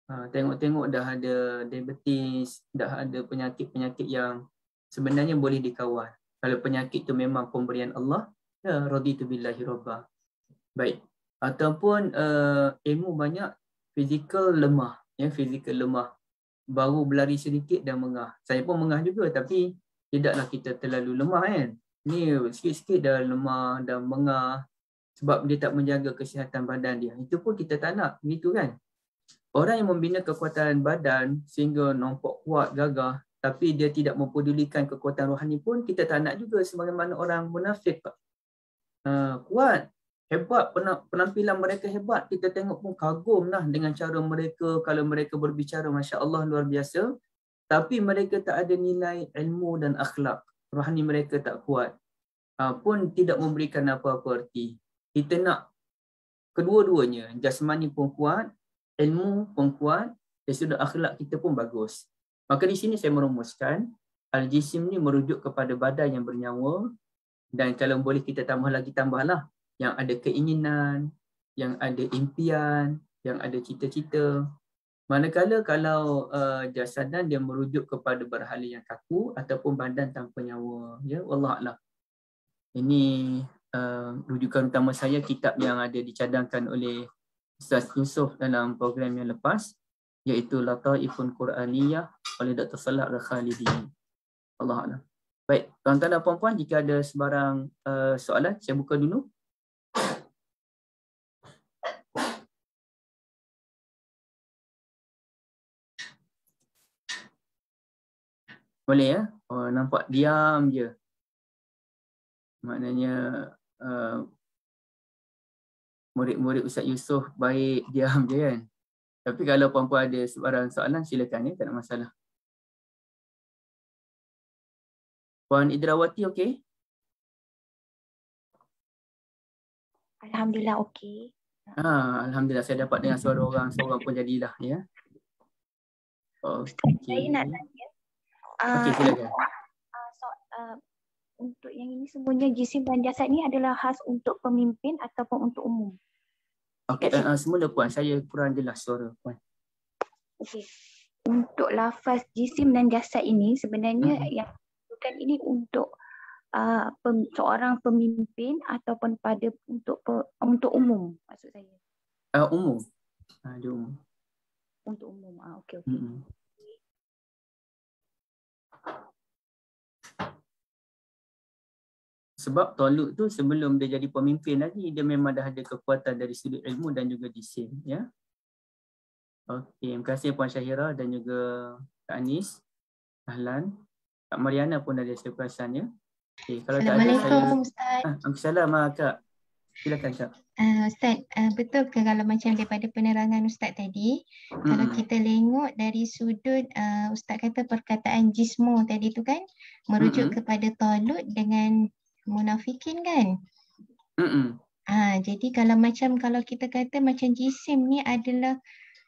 [SPEAKER 2] Tengok-tengok dah ada diabetes, dah ada penyakit-penyakit yang sebenarnya boleh dikawal. Kalau penyakit tu memang pemberian Allah, ya raditu billahi rabbah. Baik. Ataupun ilmu banyak, fizikal lemah, ya fizikal lemah. Baru berlari sedikit dah mengah. Saya pun mengah juga, tapi tidaklah kita terlalu lemah kan. Ni sikit-sikit dah lemah, dah mengah sebab dia tak menjaga kesihatan badan dia. Itu pun kita tak nak, begitu kan? Orang yang membina kekuatan badan sehingga nampak kuat, gagah, tapi dia tidak mempedulikan kekuatan rohani pun kita tak nak juga, sebagaimana orang munafik. Kuat, hebat, penampilan mereka hebat, kita tengok pun kagum lah dengan cara mereka. Kalau mereka berbicara, Masya Allah, luar biasa. Tapi mereka tak ada nilai ilmu dan akhlak. Rohani mereka tak kuat. Pun tidak memberikan apa-apa arti. Kita nak kedua-duanya, jasmani pun kuat, ilmu pun kuat, dan sudut akhlak kita pun bagus. Maka di sini saya merumuskan, al-jisim ni merujuk kepada badan yang bernyawa, dan kalau boleh kita tambahlah, yang ada keinginan, yang ada impian, yang ada cita-cita. Manakala kalau jasadan dia merujuk kepada berhala yang kaku ataupun badan tanpa nyawa. Ya, wallahualam. Ini rujukan utama saya, kitab yang ada dicadangkan oleh Ustaz Yusof dalam program yang lepas, iaitu Lataifun Quraniyah oleh Dr. Salah Al-Khalidi. Allah Alam. Baik, tuan-tuan dan puan-puan, jika ada sebarang soalan, saya buka dulu. Boleh ya? Oh, nampak diam je. Maknanya murid-murid Ustaz Yusof baik diam je kan. Tapi kalau puan-puan ada sebarang soalan, silakan ya, tak ada masalah. Puan Idrawati okey?
[SPEAKER 3] Alhamdulillah okey.
[SPEAKER 2] Alhamdulillah saya dapat dengar suara orang seorang pun jadilah ya.
[SPEAKER 3] Ustaz, saya nak tanya.
[SPEAKER 2] Okey, silakan.
[SPEAKER 3] Untuk yang ini semuanya jisim dan jasad ni adalah khas untuk pemimpin ataupun untuk umum?
[SPEAKER 2] Okey, semula puan, saya kurang jelas suara puan.
[SPEAKER 3] Okey. Untuk lafaz jisim dan jasad ini sebenarnya yang bukan ini untuk seorang pemimpin ataupun pada untuk umum maksud saya.
[SPEAKER 2] Umum. Dia umum.
[SPEAKER 3] Untuk umum. Okey.
[SPEAKER 2] Sebab Talut tu sebelum dia jadi pemimpin lagi, dia memang dah ada kekuatan dari sudut ilmu dan juga jisim, ya. Okey, terima kasih Puan Syahira dan juga Kak Anis. Ahlan. Kak Mariana pun ada saya perasan, ya. Okay, kalau
[SPEAKER 4] Assalamualaikum Ustaz.
[SPEAKER 2] Assalamualaikum Kak. Silakan Kak.
[SPEAKER 4] Ustaz, betul ke kalau macam daripada penerangan Ustaz tadi, kalau kita tengok dari sudut Ustaz kata perkataan jismu tadi tu kan merujuk kepada Talut dengan munafikin kan? Jadi kalau kita kata macam jisim ni adalah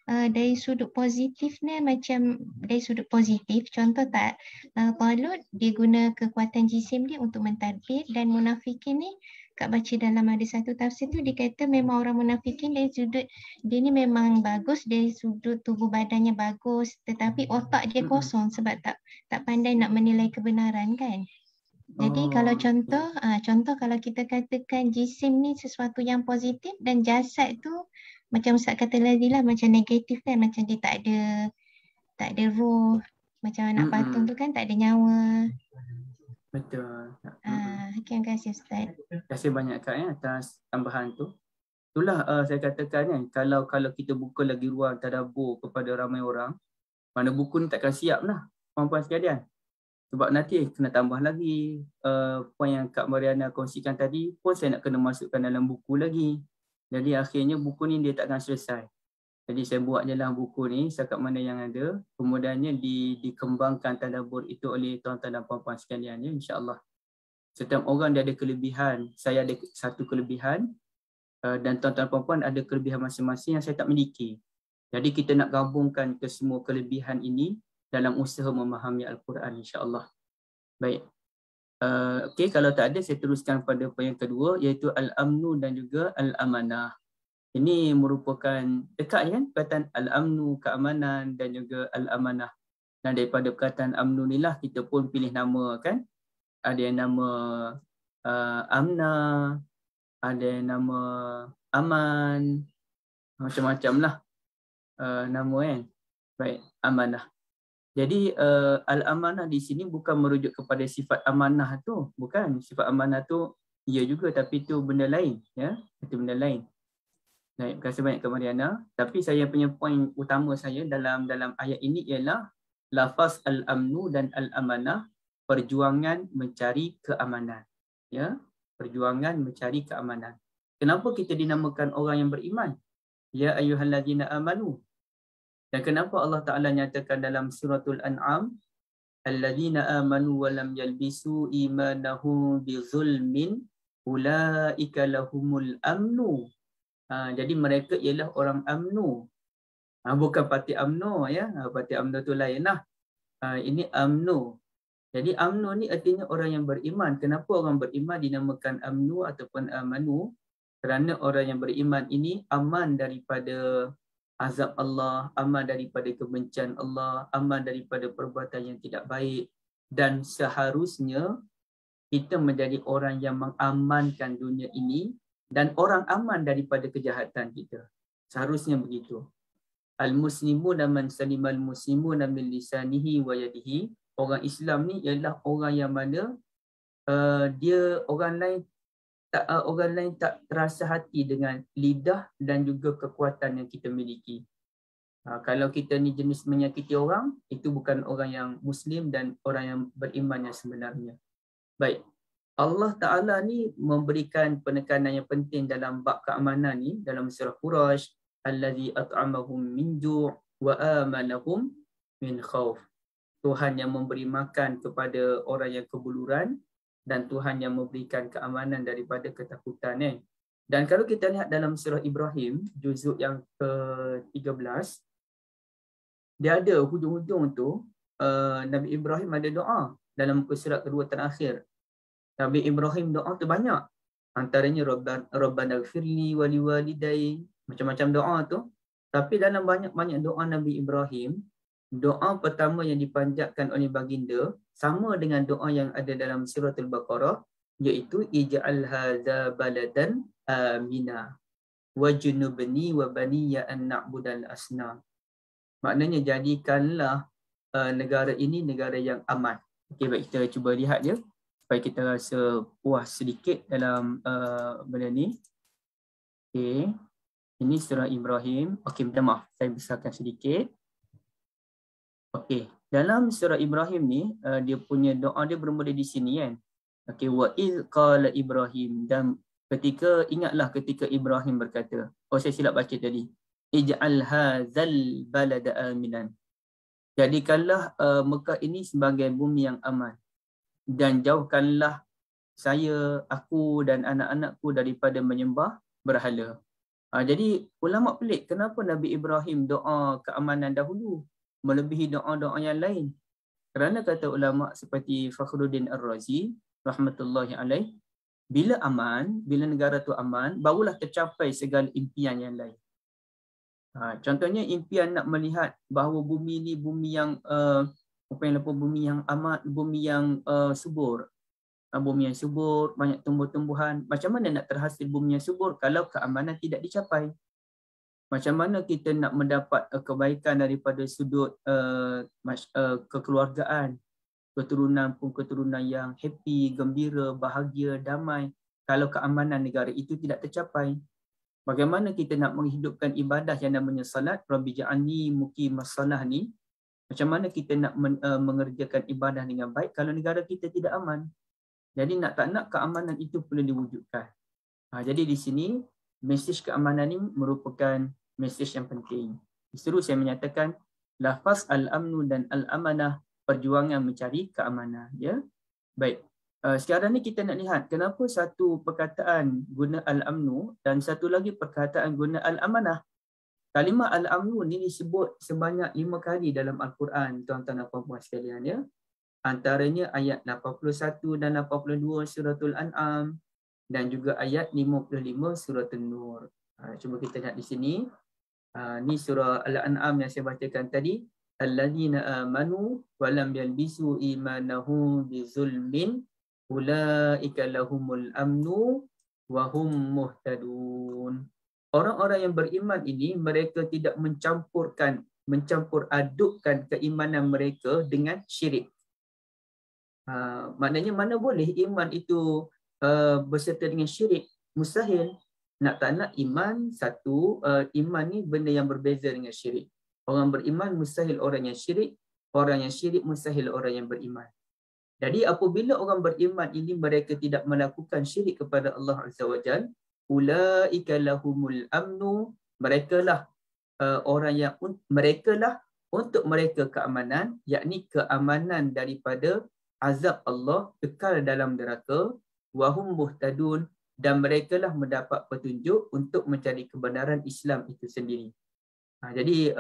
[SPEAKER 4] dari sudut positif ni, macam dari sudut positif, contoh tak, Talut dia guna kekuatan jisim dia untuk mentadbir, dan munafikin ni Kak baca dalam ada satu tafsir tu, dia kata memang orang munafikin dari sudut dia ni memang bagus, dari sudut tubuh badannya bagus, tetapi otak dia kosong sebab tak pandai nak menilai kebenaran kan. Jadi kalau contoh kalau kita katakan jisim ni sesuatu yang positif, dan jasad tu macam Ustaz kata tadi lah, macam negatif kan, macam dia tak ada roh, macam anak patung tu kan tak ada nyawa.
[SPEAKER 2] Betul.
[SPEAKER 4] Terima kasih Ustaz.
[SPEAKER 2] Terima kasih banyak Kak atas tambahan tu. Itulah saya katakan kan, kalau kita buka lagi ruang tadabbur kepada ramai orang, mana buku ni takkan siap lah puan-puan sekalian. Sebab nanti kena tambah lagi poin yang Kak Mariana kongsikan tadi pun saya nak kena masukkan dalam buku lagi. Jadi akhirnya buku ni dia takkan selesai. Jadi saya buat je lah buku ni setakat mana yang ada. Kemudiannya dikembangkan tadabbur itu oleh tuan-tuan dan puan-puan sekalian ya, insya-Allah. Setiap orang dia ada kelebihan. Saya ada satu kelebihan dan tuan-tuan dan puan-puan ada kelebihan masing-masing yang saya tak miliki. Jadi kita nak gabungkan ke semua kelebihan ini dalam usaha memahami Al-Quran, insya-Allah. Baik. Okey, kalau tak ada saya teruskan pada poin yang kedua, iaitu al-amnu dan juga al-amanah. Ini merupakan dekat kan perkataan al-amnu, keamanan, dan juga al-amanah. Dan daripada perkataan amnu inilah kita pun pilih nama kan. Ada yang nama amna, ada yang nama aman, macam-macam lah nama kan. Baik, amanah. Jadi al-amanah di sini bukan merujuk kepada sifat amanah tu, bukan. Sifat amanah tu ya juga, tapi itu benda lain, ya. Itu benda lain. Baik, terima kasih banyak Kak Mariana. Tapi saya punya poin utama saya dalam ayat ini ialah lafaz al-amnu dan al-amanah, perjuangan mencari keamanan. Ya, perjuangan mencari keamanan. Kenapa kita dinamakan orang yang beriman? Ya ayyuhallazina amanu. Dan kenapa Allah Ta'ala nyatakan dalam suratul An'am, alladzina amanu wa lam yalbisu imanahum bizulmin ulaika lahumul amnu. Jadi mereka ialah orang amnu. Bukan parti amno ya. Parti amno tu lain lah. Ini amnu. Jadi amnu ni artinya orang yang beriman. Kenapa orang beriman dinamakan amnu ataupun amanu? Kerana orang yang beriman ini aman daripada azab Allah, aman daripada kebencian Allah, aman daripada perbuatan yang tidak baik. Dan seharusnya kita menjadi orang yang mengamankan dunia ini dan orang aman daripada kejahatan kita. Seharusnya begitu. Al-muslimun man salimal muslimun min lisanihi wa yadihi. Orang Islam ni ialah orang yang mana dia orang lain tak terasa hati dengan lidah dan juga kekuatan yang kita miliki. Kalau kita ni jenis menyakiti orang, itu bukan orang yang Muslim dan orang yang beriman yang sebenarnya. Baik, Allah Ta'ala ni memberikan penekanan yang penting dalam bab keamanan ni dalam surah Quraisy, allazi at'amahum min ju' wa amanahum min khauf. Tuhan yang memberi makan kepada orang yang kebuluran dan Tuhan yang memberikan keamanan daripada ketakutan. Dan kalau kita lihat dalam surah Ibrahim, juzuk yang ke-13, dia ada hujung-hujung tu, Nabi Ibrahim ada doa dalam muka surat kedua terakhir. Nabi Ibrahim doa tu banyak. Antaranya Rabbana gfirli wa liwalidayya, macam-macam doa tu. Tapi dalam banyak-banyak doa Nabi Ibrahim, doa pertama yang dipanjatkan oleh baginda sama dengan doa yang ada dalam surah Al-Baqarah, iaitu ij'al hadza baladan amina wajnubni wa baniya an na'budal asnam. Maknanya jadikanlah negara ini negara yang aman. Okey, baik, kita cuba lihat je supaya kita rasa puas sedikit dalam benda ni. Okey. Ini surah Ibrahim. Okey, minta maaf, saya besarkan sedikit. Okey, dalam surah Ibrahim ni dia punya doa dia bermula di sini kan. Okey, wa iz qala Ibrahim, dan ingatlah ketika Ibrahim berkata. Oh, saya silap baca tadi. Ij'al hadzal balada aminan. Jadikanlah Mekah ini sebagai bumi yang aman dan jauhkanlah aku dan anak-anakku daripada menyembah berhala. Jadi ulama pelik kenapa Nabi Ibrahim doa keamanan dahulu melebihi doa-doa yang lain. Kerana kata ulama seperti Fakhruddin Ar-Razi rahmatullahi alaih, bila negara tu aman, barulah tercapai segala impian yang lain. Contohnya impian nak melihat bahawa bumi ni bumi yang bumi yang aman, bumi yang subur. Bumi yang subur, banyak tumbuh-tumbuhan. Macam mana nak terhasil bumi yang subur kalau keamanan tidak dicapai? Macam mana kita nak mendapat kebaikan daripada sudut kekeluargaan, keturunan yang happy, gembira, bahagia, damai kalau keamanan negara itu tidak tercapai? Bagaimana kita nak menghidupkan ibadah yang namanya salat, Rabbi ja'alni muqimas salah ni? Macam mana kita nak mengerjakan ibadah dengan baik kalau negara kita tidak aman? Jadi nak tak nak keamanan itu perlu diwujudkan. Jadi di sini mesej keamanan ini merupakan mesej yang penting. Justru saya menyatakan lafaz al-amnu dan al-amanah, perjuangan mencari keamanan. Ya, baik. Sekarang ni kita nak lihat kenapa satu perkataan guna al-amnu dan satu lagi perkataan guna al-amanah. Kalimah al-amnu ni disebut sebanyak 5 kali dalam Al-Quran, tuan-tuan dan puan-puan sekalian, ya. Antaranya ayat 81 dan 82 suratul An'am dan juga ayat 55 suratul Nur. Cuba kita lihat di sini. Ni surah Al-An'am yang saya bacakan tadi. Alladzina amanu wa lam yalbisu imanahum bizulmin ulaika lahumul amnu wa hum muhtadun. Orang-orang yang beriman ini mereka tidak mencampur adukkan keimanan mereka dengan syirik. Maknanya mana boleh iman itu berserta dengan syirik? Mustahil. Nak tak nak iman satu, iman ni benda yang berbeza dengan syirik. Orang beriman mustahil orang yang syirik, orang yang syirik mustahil orang yang beriman. Jadi apabila orang beriman ini mereka tidak melakukan syirik kepada Allah Azza wa Jalla, ulaika lahumul amnu, merekalah untuk mereka keamanan, yakni keamanan daripada azab Allah, kekal dalam neraka, wahum muhtadun, dan merekalah mendapat petunjuk untuk mencari kebenaran Islam itu sendiri. Jadi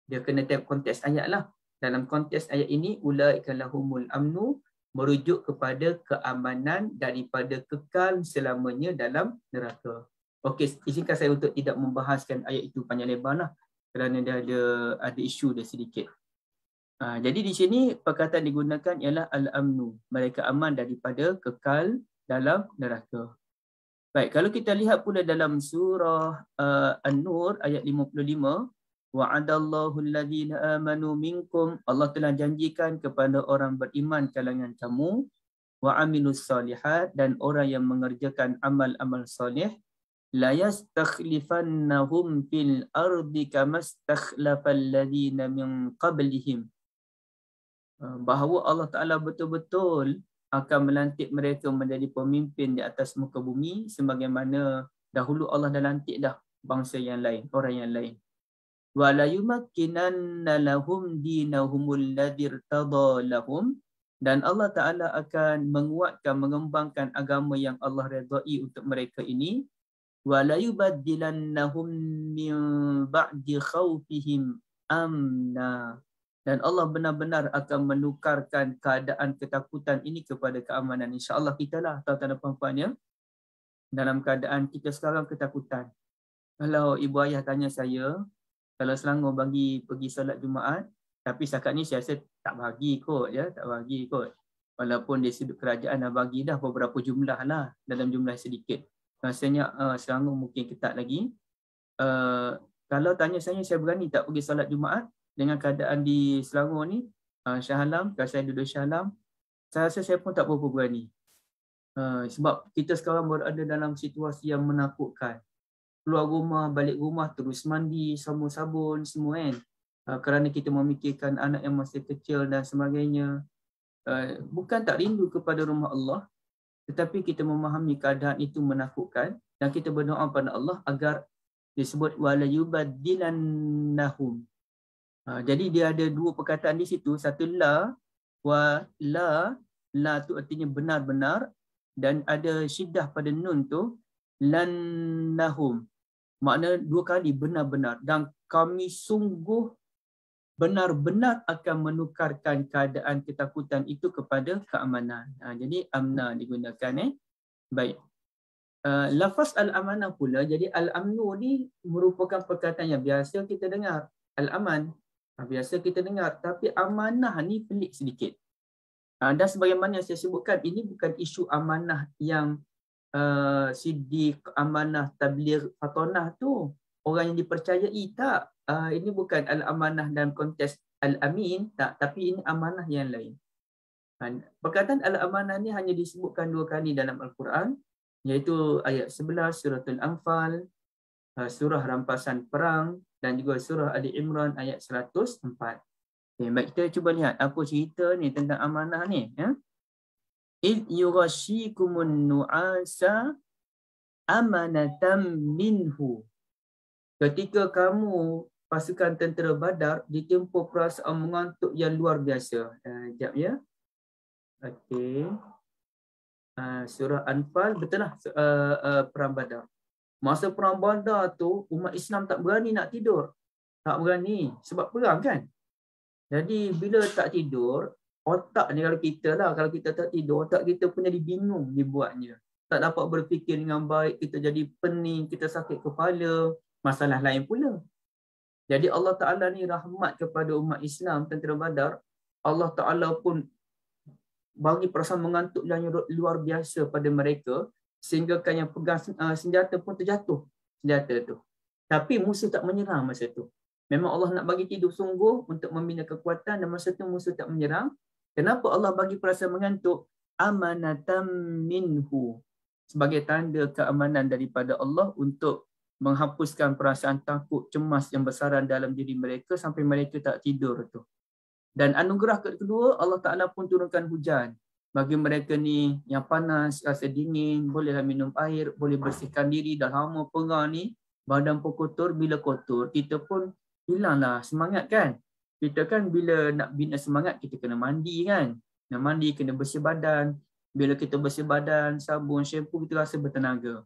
[SPEAKER 2] dia kena tengok konteks ayat lah. Dalam konteks ayat ini, ulaika lahumul amnu merujuk kepada keamanan daripada kekal selamanya dalam neraka. Okey, izinkan saya untuk tidak membahaskan ayat itu panjang lebar lah, kerana dia ada isu dia sedikit. Jadi di sini perkataan digunakan ialah al-amnu, mereka aman daripada kekal dalam neraka. Baik, kalau kita lihat pula dalam surah An-Nur ayat 55, wa'adallahu alladhina amanu minkum, Allah telah janjikan kepada orang beriman kalangan kamu, wa amilus salihat, dan orang yang mengerjakan amal-amal soleh, la yastakhlifannahum fil ardi kama stakhlafal ladzina min qablihim, bahawa Allah Ta'ala betul-betul akan melantik mereka menjadi pemimpin di atas muka bumi sebagaimana dahulu Allah dah lantik dah bangsa yang lain, orang yang lain. Wa la yumakkinanna lahum dinahumul ladzi irtada lahum, dan Allah Ta'ala akan menguatkan, mengembangkan agama yang Allah redai untuk mereka ini. Wa la yubaddilannahum min ba'di khawfihim amna, dan Allah benar-benar akan menukarkan keadaan ketakutan ini kepada keamanan. InsyaAllah kita lah tuan-tuan dan puan-puan ya, dalam keadaan kita sekarang ketakutan. Kalau ibu ayah tanya saya, kalau Selangor bagi pergi solat Jumaat, tapi setakat ni saya rasa tak bagi kot ya, tak bagi kot. Walaupun di sudut kerajaan dah bagi dah beberapa jumlah lah, dalam jumlah sedikit. Rasanya Selangor mungkin ketat lagi. Kalau tanya saya berani tak pergi solat Jumaat dengan keadaan di Selangor ni, Shah Alam, kalau saya duduk Shah Alam, saya rasa saya pun tak berapa berani. Sebab kita sekarang berada dalam situasi yang menakutkan. Keluar rumah, balik rumah, terus mandi, sabun-sabun semua kan. Kerana kita memikirkan anak yang masih kecil dan sebagainya. Bukan tak rindu kepada rumah Allah, tetapi kita memahami keadaan itu menakutkan dan kita berdoa pada Allah agar disebut wala yubaddilannahum. Jadi dia ada dua perkataan di situ, satu la, wa la tu artinya benar-benar, dan ada syiddah pada nun tu, lannahum, makna dua kali benar-benar, dan kami sungguh benar-benar akan menukarkan keadaan ketakutan itu kepada keamanan. Jadi amna digunakan baik. Lafaz al-amanah pula, jadi al-amnu ni merupakan perkataan yang biasa kita dengar, al-aman biasa kita dengar, tapi amanah ni pelik sedikit. Dan sebagaimana yang saya sebutkan, ini bukan isu amanah yang siddiq, amanah, tabligh, fatonah tu orang yang dipercayai, tak. Ini bukan al-amanah dalam konteks al-amin, tak, tapi ini amanah yang lain. Perkataan al-amanah ni hanya disebutkan 2 kali dalam Al-Quran, iaitu ayat 11 surah Al-Anfal, surah rampasan perang, dan juga surah Ali Imran ayat 104. Baik, kita cuba lihat apa cerita ni tentang amanah ni ya. Id yughashikumun nu'asa amanatan minhu. Ketika kamu pasukan tentera Badar ditempur perasaan mengantuk yang luar biasa. Sekejap ya. Okey. Surah Anfal, betul lah, perang Badar. Masa perang Badar tu umat Islam tak berani nak tidur. Tak berani sebab perang kan. Jadi bila tak tidur, otak ni kalau kita tak tidur, otak kita pun jadi bingung dibuatnya. Tak dapat berfikir dengan baik, kita jadi pening, kita sakit kepala, masalah lain pula. Jadi Allah Ta'ala ni rahmat kepada umat Islam, tentera Badar. Allah Ta'ala pun bagi perasaan mengantuk yang luar biasa pada mereka, sehingga kan yang pegang senjata pun terjatuh senjata tu. Tapi musuh tak menyerang masa tu. Memang Allah nak bagi tidur sungguh untuk membina kekuatan, dan masa tu musuh tak menyerang. Kenapa Allah bagi perasaan mengantuk? Amanatam minhu, sebagai tanda keamanan daripada Allah untuk menghapuskan perasaan takut, cemas yang besaran dalam diri mereka sampai mereka tak tidur tu. Dan anugerah kedua, Allah Ta'ala pun turunkan hujan. Bagi mereka ni yang panas, rasa dingin, bolehlah minum air, boleh bersihkan diri. Dah lama perang ni, badan pun kotor, bila kotor, kita pun hilanglah semangat kan. Kita kan bila nak bina semangat, kita kena mandi kan. Nak mandi, kena bersih badan. Bila kita bersih badan, sabun, shampoo, kita rasa bertenaga.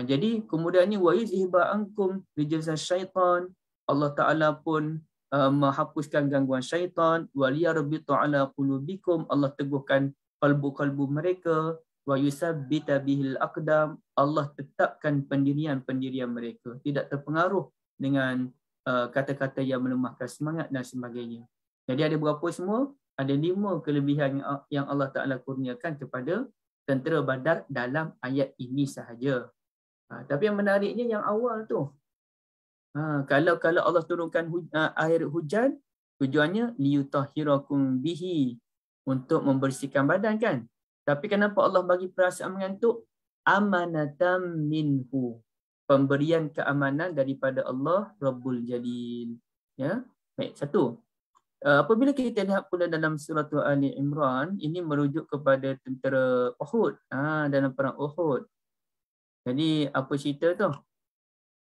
[SPEAKER 2] Jadi kemudian ni, wa yuzhiba ankum rijza syaitan. Allah Ta'ala pun menghapuskan gangguan syaitan. Wa liyarbitu ala qulubikum. Allah teguhkan kalbu-kalbu mereka. Wa yusabbita bihil aqdam. Allah tetapkan pendirian-pendirian mereka. Tidak terpengaruh dengan kata-kata yang melemahkan semangat dan sebagainya. Jadi ada berapa semua? Ada 5 kelebihan yang Allah Ta'ala kurniakan kepada tentera Badar dalam ayat ini sahaja. Tapi yang menariknya yang awal tu. Kalau Allah turunkan air hujan, tujuannya liyutahhirakum bihi, untuk membersihkan badan kan. Tapi kenapa Allah bagi perasaan mengantuk? Amanatam minhu, pemberian keamanan daripada Allah Rabbul Jalil. Ya, baik, satu. Apabila kita lihat pula dalam surah Ali Imran, ini merujuk kepada tentera Uhud, dalam perang Uhud. Jadi apa cerita tu?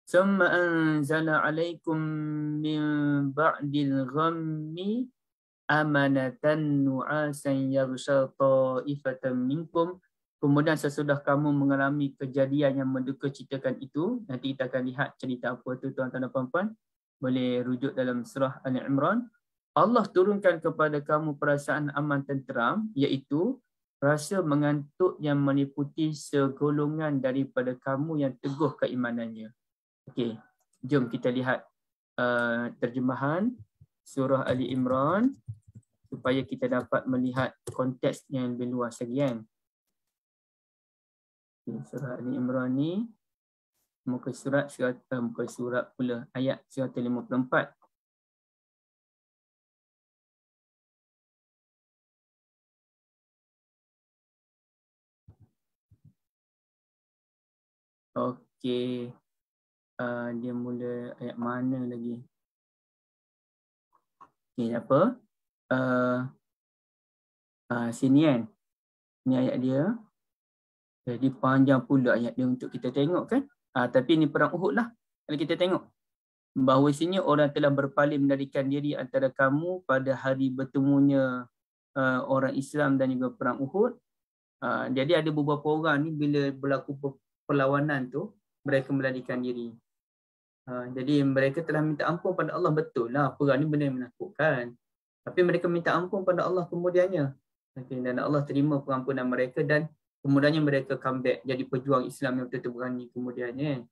[SPEAKER 2] Summa anzala alaikum min ba'dil ghammi amanatan nu'asan yaghsha ta'ifatan minkum. Kemudian sesudah kamu mengalami kejadian yang menduka citakan itu, nanti kita akan lihat cerita apa tu tuan-tuan dan puan-puan, boleh rujuk dalam surah Ali Imran. Allah turunkan kepada kamu perasaan aman tenteram, iaitu rasa mengantuk yang meliputi segolongan daripada kamu yang teguh keimanannya. Okey, jom kita lihat terjemahan surah Ali Imran supaya kita dapat melihat konteks yang lebih luas lagi kan. Surah Ali Imran ni muka surat pula ayat 154. Okey. Dia mula ayat mana lagi? Okey, apa? Sini kan. Ni ayat dia. Jadi panjang pula ayat dia untuk kita tengok kan. Tapi ni perang Uhud lah. Kalau kita tengok. Bahawa sini orang telah berpaling melarikan diri antara kamu pada hari bertemunya orang Islam dan juga perang Uhud. Jadi ada beberapa orang ni bila berlaku perlawanan tu, mereka melarikan diri. Jadi mereka telah minta ampun pada Allah, betul lah perang ni benda yang menakutkan. Tapi mereka minta ampun pada Allah kemudiannya. Dan Allah terima pengampunan mereka dan kemudiannya mereka comeback jadi pejuang Islam yang betul-betul berani kemudiannya.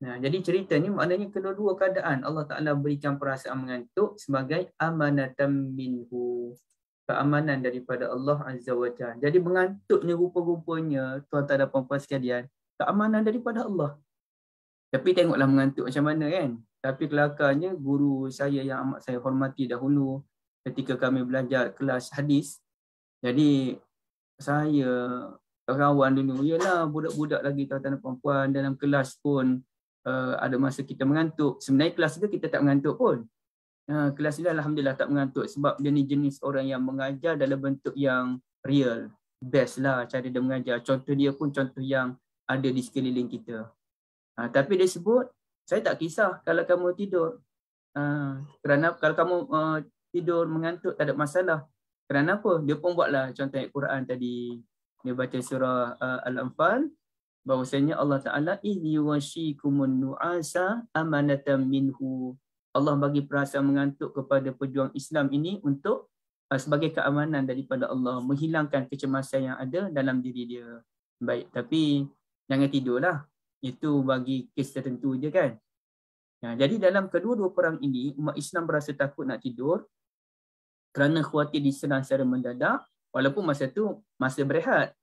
[SPEAKER 2] Jadi cerita ni maknanya kedua-dua keadaan Allah Ta'ala berikan perasaan mengantuk sebagai amanatam minhu, keamanan daripada Allah Azza wa Jalla. Jadi mengantuk ni rupa-rupanya tuan-tuan dan puan-puan sekalian, keamanan daripada Allah. Tapi tengoklah mengantuk macam mana kan. Tapi kelakarnya guru saya yang amat saya hormati dahulu ketika kami belajar kelas hadis. Jadi saya kawan dulu, yalah budak-budak lagi tuan-tuan dan puan-puan, dalam kelas pun ada masa kita mengantuk. Sebenarnya kelas itu kita tak mengantuk pun. Kelas ini alhamdulillah tak mengantuk sebab dia ni jenis orang yang mengajar dalam bentuk yang real. Best lah cara dia mengajar. Contoh dia pun contoh yang ada di sekeliling kita. Tapi dia sebut, saya tak kisah kalau kamu tidur. Kerana kalau kamu tidur mengantuk tak ada masalah. Kerana apa? Dia pun buatlah contoh ayat Quran tadi. Dia baca surah Al-Anfal. Bahawasanya Allah Ta'ala yughashikumun nu'asa amanatan minhu. Allah bagi perasaan mengantuk kepada pejuang Islam ini untuk sebagai keamanan daripada Allah, menghilangkan kecemasan yang ada dalam diri dia. Baik, tapi jangan tidurlah. Itu bagi kes tertentu je kan. Jadi dalam kedua-dua perang ini, umat Islam berasa takut nak tidur kerana khawatir diserang secara mendadak, walaupun masa tu masa berehat.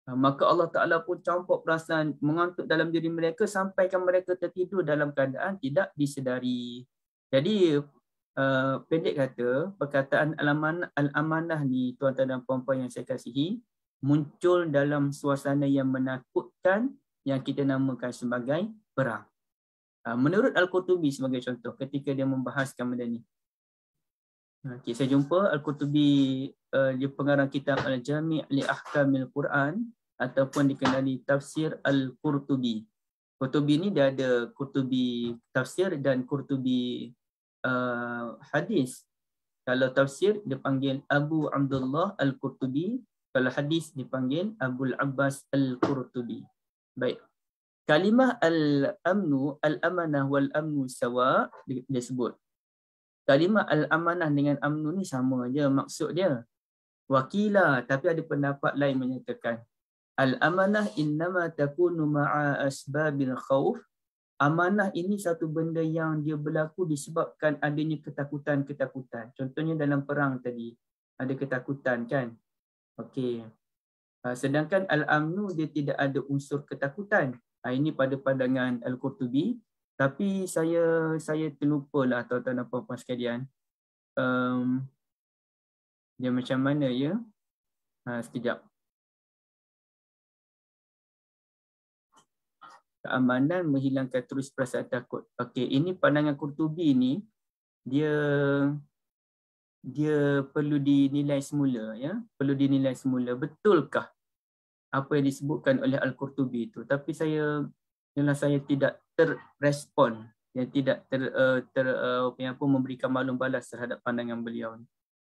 [SPEAKER 2] Maka Allah Ta'ala pun campur perasaan mengantuk dalam diri mereka sampaikan mereka tertidur dalam keadaan tidak disedari. Jadi pendek kata, perkataan al-amanah ni tuan-tuan dan puan-puan yang saya kasihi, muncul dalam suasana yang menakutkan yang kita namakan sebagai perang. Menurut Al-Qurtubi sebagai contoh ketika dia membahaskan benda ni. Okay, saya jumpa Al-Qurtubi, dia pengarang kitab Al-Jami' li Ahkamil Quran ataupun dikenali tafsir Al-Qurtubi. Qurtubi ni dia ada Qurtubi tafsir dan Qurtubi hadis. Kalau tafsir dipanggil Abu Abdullah Al-Qurtubi, kalau hadis dipanggil Abul Abbas Al-Qurtubi. Baik. Kalimah al-amnu, al-amanah wal-amnu sawa dia sebut. Kalimah al-amanah dengan amnu ni sama aja maksud dia. Wakila, tapi ada pendapat lain menyatakan al-amanah innama takunu ma'a asbabil khauf. Amanah ini satu benda yang dia berlaku disebabkan adanya ketakutan-ketakutan. Contohnya dalam perang tadi, ada ketakutan kan? Okey. Sedangkan al-amnu dia tidak ada unsur ketakutan. Ini pada pandangan Al-Qurtubi. Tapi saya terlupalah tuan-tuan dan puan-puan sekalian. Dia macam mana ya? Sekejap. Keamanan menghilangkan terus perasaan takut. Okey, ini pandangan Qurtubi ni dia perlu dinilai semula ya. Perlu dinilai semula, betulkah apa yang disebutkan oleh Al-Qurtubi itu? Tapi saya tidak terrespon, yang tidak memberikan maklum balas terhadap pandangan beliau.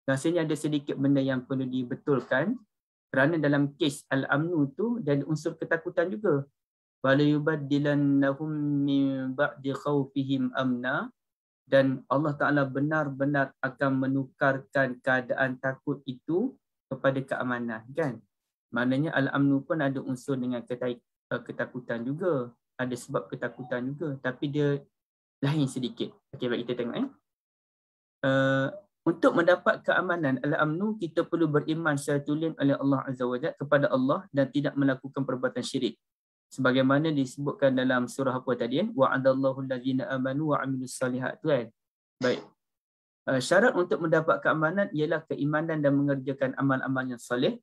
[SPEAKER 2] Rasanya ada sedikit benda yang perlu dibetulkan, kerana dalam kes al-amnu tu dan unsur ketakutan juga. Wala yubaddilannahum min ba'di khawfihim amna, dan Allah Ta'ala benar-benar akan menukarkan keadaan takut itu kepada keamanan, kan? Maknanya al-amnu pun ada unsur dengan ketakutan juga, ada sebab ketakutan juga, tapi dia lain sedikit. Okey, baik, kita tengok untuk mendapat keamanan al-amnu, kita perlu beriman secara tulen oleh Allah Azza wa Jalla kepada Allah dan tidak melakukan perbuatan syirik. Sebagaimana disebutkan dalam surah apa tadi, wa'adallahu allazina amanu wa 'amilus solihat, kan? Baik. Syarat untuk mendapat keamanan ialah keimanan dan mengerjakan amal-amal yang soleh.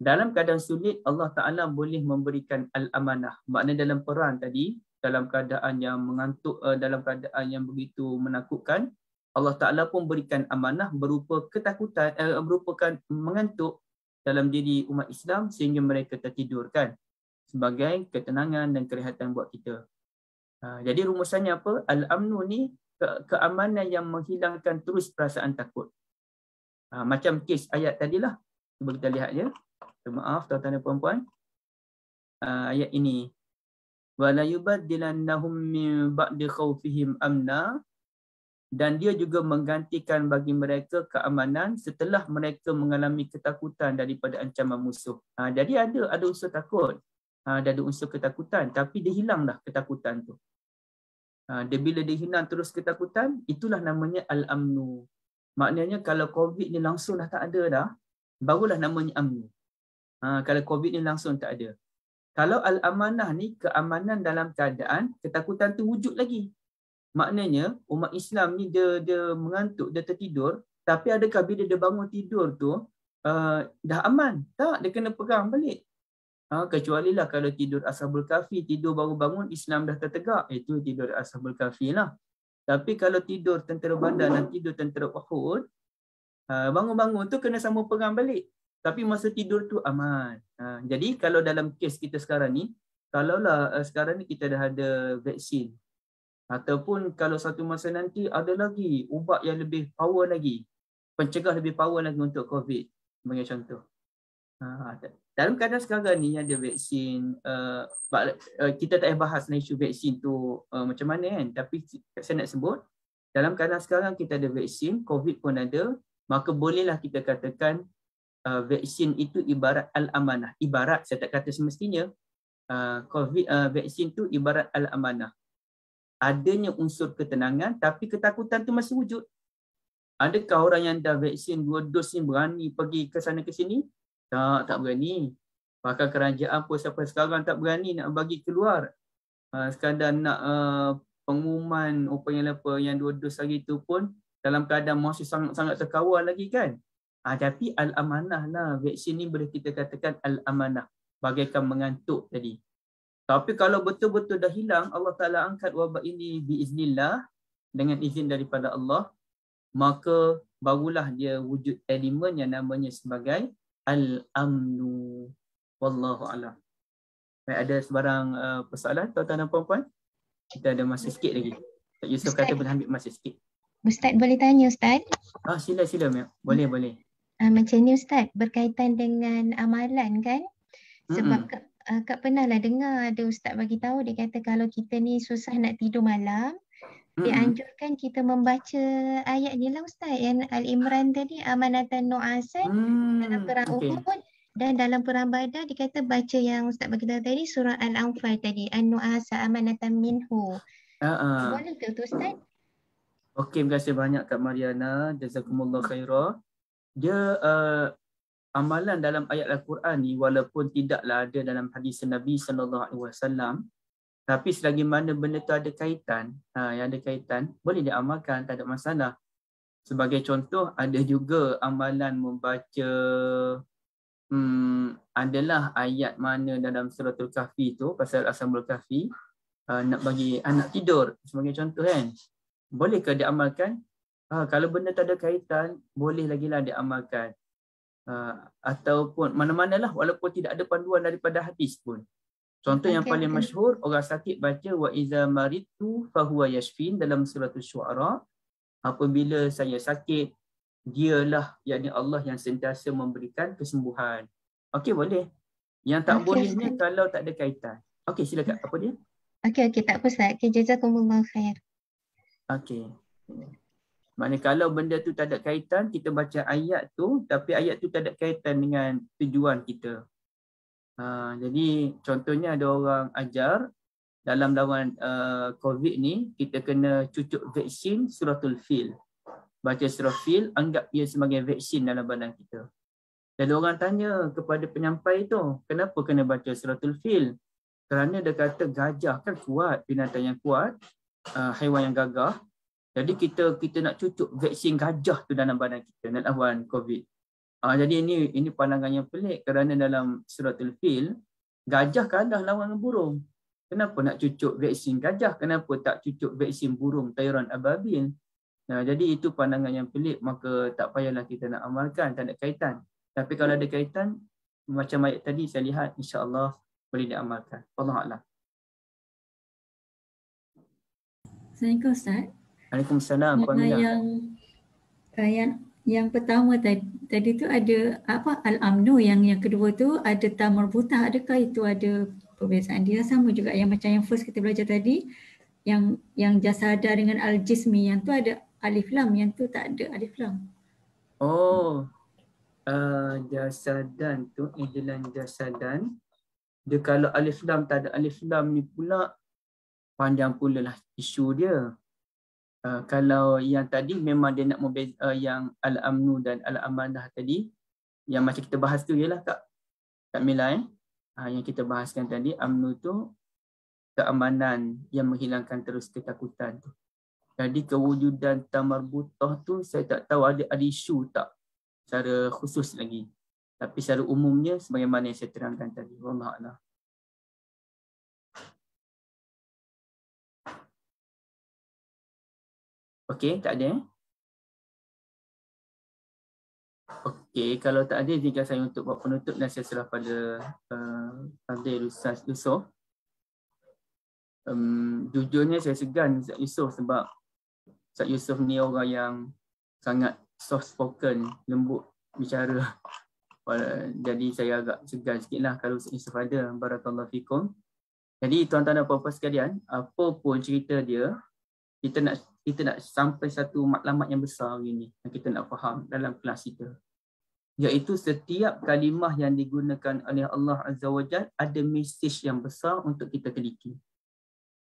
[SPEAKER 2] Dalam keadaan sulit, Allah Ta'ala boleh memberikan al-amanah. Maknanya dalam perang tadi, dalam keadaan yang mengantuk, dalam keadaan yang begitu menakutkan, Allah Ta'ala pun berikan amanah berupa ketakutan, merupakan mengantuk dalam diri umat Islam sehingga mereka tertidurkan, sebagai ketenangan dan kerehatan buat kita. Jadi rumusannya apa? Al-amnu ni keamanan yang menghilangkan terus perasaan takut. Macam kes ayat tadilah. Cuba kita lihat je. Maaf tuan-tuan dan puan-puan. Ayat ini. Wala yubaddilannahum min ba'di khawfihim amna, dan dia juga menggantikan bagi mereka keamanan setelah mereka mengalami ketakutan daripada ancaman musuh. Jadi ada unsur takut. Dia ada unsur ketakutan, tapi dia hilang dah ketakutan tu. Bila dia hilang terus ketakutan, itulah namanya al-amnu. Maknanya kalau COVID ni langsung dah tak ada dah, barulah namanya amnu. Kalau COVID ni langsung tak ada. Kalau al-amanah ni keamanan dalam keadaan ketakutan tu wujud lagi. Maknanya umat Islam ni dia mengantuk, dia tertidur, tapi adakah bila dia bangun tidur tu dah aman? Tak, dia kena pegang balik. Kecuali lah kalau tidur Ashabul Kahfi, tidur baru bangun Islam dah tertegak, itu tidur Ashabul Kahfi lah. Tapi kalau tidur tentera Badar dan tidur tentera Uhud, bangun-bangun tu kena sama pegang balik. Tapi masa tidur tu aman. Jadi kalau dalam kes kita sekarang ni, kalaulah sekarang ni kita dah ada vaksin, ataupun kalau satu masa nanti ada lagi ubat yang lebih power lagi, pencegah lebih power lagi untuk COVID, sebagai contoh. Dalam keadaan sekarang ni ada vaksin, kita tak payah bahas isu vaksin tu macam mana kan, tapi saya nak sebut dalam keadaan sekarang kita ada vaksin, COVID pun ada, maka bolehlah kita katakan vaksin itu ibarat al-amanah. Ibarat, saya tak kata semestinya, vaksin tu ibarat al-amanah. Adanya unsur ketenangan, tapi ketakutan tu masih wujud. Adakah orang yang dah vaksin 2 dos ni berani pergi ke sana ke sini? Tak berani. Bahkan kerajaan pun sampai sekarang tak berani nak bagi keluar. Sekadar nak pengumuman yang 2 dos hari tu pun dalam keadaan masih sangat terkawal lagi kan. Tapi al-amanah lah. Vaksin ni boleh kita katakan al-amanah. Bagaikan mengantuk tadi. Tapi kalau betul-betul dah hilang, Allah Ta'ala angkat wabak ini biiznillah, dengan izin daripada Allah, maka barulah dia wujud elemen yang namanya sebagai al-amnu. Wallahu a'lam. Baik, ada sebarang persoalan tuan-tuan dan puan-puan? Kita ada masa sikit lagi. Ustaz Yusof kata boleh ambil masa sikit.
[SPEAKER 4] Ustaz boleh tanya Ustaz?
[SPEAKER 2] Sila Mek. Boleh.
[SPEAKER 4] Macam ni Ustaz, berkaitan dengan amalan kan? Sebab Kak pernah lah dengar ada Ustaz bagi tahu, dia kata kalau kita ni susah nak tidur malam, dianjurkan kita membaca ayat ni lah Ustaz, yang Al-Imran tadi, amanatan nu'asan dalam perang Uhud, dan dalam perang Badar dia kata baca yang Ustaz bagi tahu tadi, surah Al-Anfal tadi, an-nu'asa amanatan minhu. Boleh ke tu Ustaz?
[SPEAKER 2] Okey, terima kasih banyak Kak Mariana, jazakumullah khairah. Dia amalan dalam ayat Al-Quran ni walaupun tidaklah ada dalam hadis Nabi SAW, tapi selagi mana benda tu ada kaitan, yang ada kaitan, boleh diamalkan, tak ada masalah. Sebagai contoh, ada juga amalan membaca adalah ayat mana dalam suratul Kahfi tu, pasal Ashabul Kahfi, nak bagi anak tidur sebagai contoh kan. Bolehkah diamalkan? Kalau benda tak ada kaitan, boleh lagi lah diamalkan. Ataupun mana-manalah walaupun tidak ada panduan daripada hadis pun. Contoh yang paling masyhur, orang sakit baca wa iza maridtu fahuwa yashfin dalam surah Asy-Syu'ara. Apabila saya sakit, dialah, yakni Allah yang sentiasa memberikan kesembuhan. Okey, boleh. Yang tak bolehnya kalau tak ada kaitan. Okey, silakan. Apa dia?
[SPEAKER 4] Okey, tak apa Ustaz. Okey, jazakumullah khair.
[SPEAKER 2] Okey. Maknanya kalau benda tu tak ada kaitan, kita baca ayat tu, tapi ayat tu tak ada kaitan dengan tujuan kita. Jadi contohnya ada orang ajar dalam lawan COVID ni, kita kena cucuk vaksin suratul Fil. Baca surah Fil, anggap ia sebagai vaksin dalam badan kita. Jadi orang tanya kepada penyampai tu, kenapa kena baca suratul Fil? Kerana dia kata gajah kan kuat, binatang yang kuat, haiwan yang gagah. Jadi kita nak cucuk vaksin gajah tu dalam badan kita nak lawan COVID. Jadi ini pandangan yang pelik kerana dalam suratul Fil, gajah kalah lawan burung. Kenapa nak cucuk vaksin gajah? Kenapa tak cucuk vaksin burung tayran ababil? Jadi itu pandangan yang pelik, maka tak payahlah kita nak amalkan, tak ada kaitan. Tapi kalau ada kaitan, macam ayat tadi saya lihat, insya-Allah boleh diamalkan. Wallahu a'lam.
[SPEAKER 5] Assalamualaikum Ustaz.
[SPEAKER 2] Waalaikumsalam.
[SPEAKER 5] Yang pertama tadi tu ada apa al-amnu, yang kedua tu ada tamarbutah. Adakah itu ada perbezaan? Dia sama juga yang macam yang first kita belajar tadi, yang jasada dengan al-jismi, yang tu ada alif lam, yang tu tak ada alif lam. Jasadan tu ijlan jasadan. Dia kalau alif lam tak ada alif lam ni pula panjang pula lah isu dia. Kalau yang tadi memang dia nak yang al-amnu dan al-amanah tadi, yang macam kita bahas tu ialah Kak Mila yang kita bahaskan tadi, amnu tu keamanan yang menghilangkan terus ketakutan tu. Jadi kewujudan tamarbutah tu saya tak tahu ada isu tak secara khusus lagi. Tapi secara umumnya sebagaimana yang saya terangkan tadi. Wallahu a'lam. Okey, tak ada? Okey, kalau tak ada, jika saya untuk buat penutup dan saya serah pada Fadil Ustaz Yusof. Jujurnya saya segan Ustaz Yusof sebab Ustaz Yusof ni orang yang sangat soft spoken, lembut bicara. Jadi saya agak segan sikit lah kalau Ustaz Yusof ada. Barakallahu fikum. Jadi tuan-tuan dan puan-puan sekalian, apa pun cerita dia, kita nak sampai satu maklumat yang besar hari ni yang kita nak faham dalam kelas kita. Iaitu setiap kalimah yang digunakan oleh Allah Azza wa Jalla ada mesej yang besar untuk kita teliti.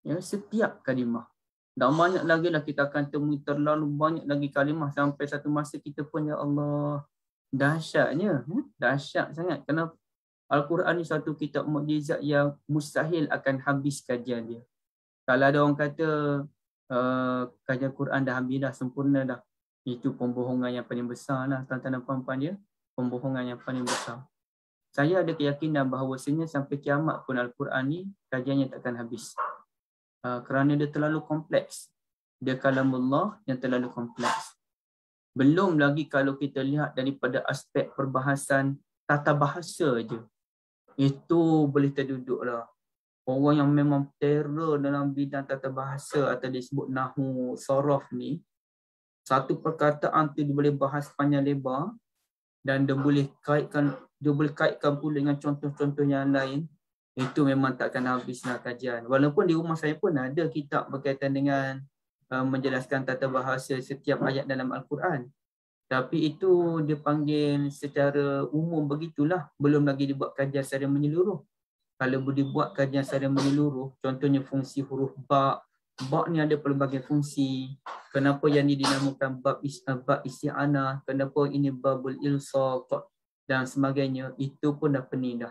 [SPEAKER 5] Ya, setiap kalimah. Dan banyak lagi lah kita akan temui, terlalu banyak lagi kalimah sampai satu masa kita pun, ya Allah, dahsyatnya, dahsyat sangat. Kerana Al-Quran ni satu kitab mukjizat yang mustahil akan habis kajian dia. Kalau ada orang kata kajian Quran dah habis dah, sempurna dah, itu pembohongan yang paling besar lah tuan-tuan dan puan-puan dia. Pembohongan yang paling besar. Saya ada keyakinan bahawasanya sampai kiamat pun Al-Quran ni kajiannya takkan habis. Kerana dia terlalu kompleks. Dia kalamullah yang terlalu kompleks. Belum lagi kalau kita lihat daripada aspek perbahasan tata bahasa je. Itu boleh terduduk lah. Orang yang memang terror dalam bidang tata bahasa atau disebut nahwu, sorof ni, satu perkataan tu dia boleh bahas panjang lebar dan dia boleh kaitkan pula dengan contoh-contoh yang lain. Itu memang takkan habislah kajian. Walaupun di rumah saya pun ada kitab berkaitan dengan menjelaskan tata bahasa setiap ayat dalam Al-Quran. Tapi itu dia panggil secara umum begitulah. Belum lagi dibuat kajian secara menyeluruh. Kalau dibuat kajian secara menyeluruh, contohnya fungsi huruf ba'. Ba' ni ada pelbagai fungsi. Kenapa yang ini dinamakan bab isti'anah? Kenapa ini babul ilsaq? dan sebagainya, itu pun dah pening dah.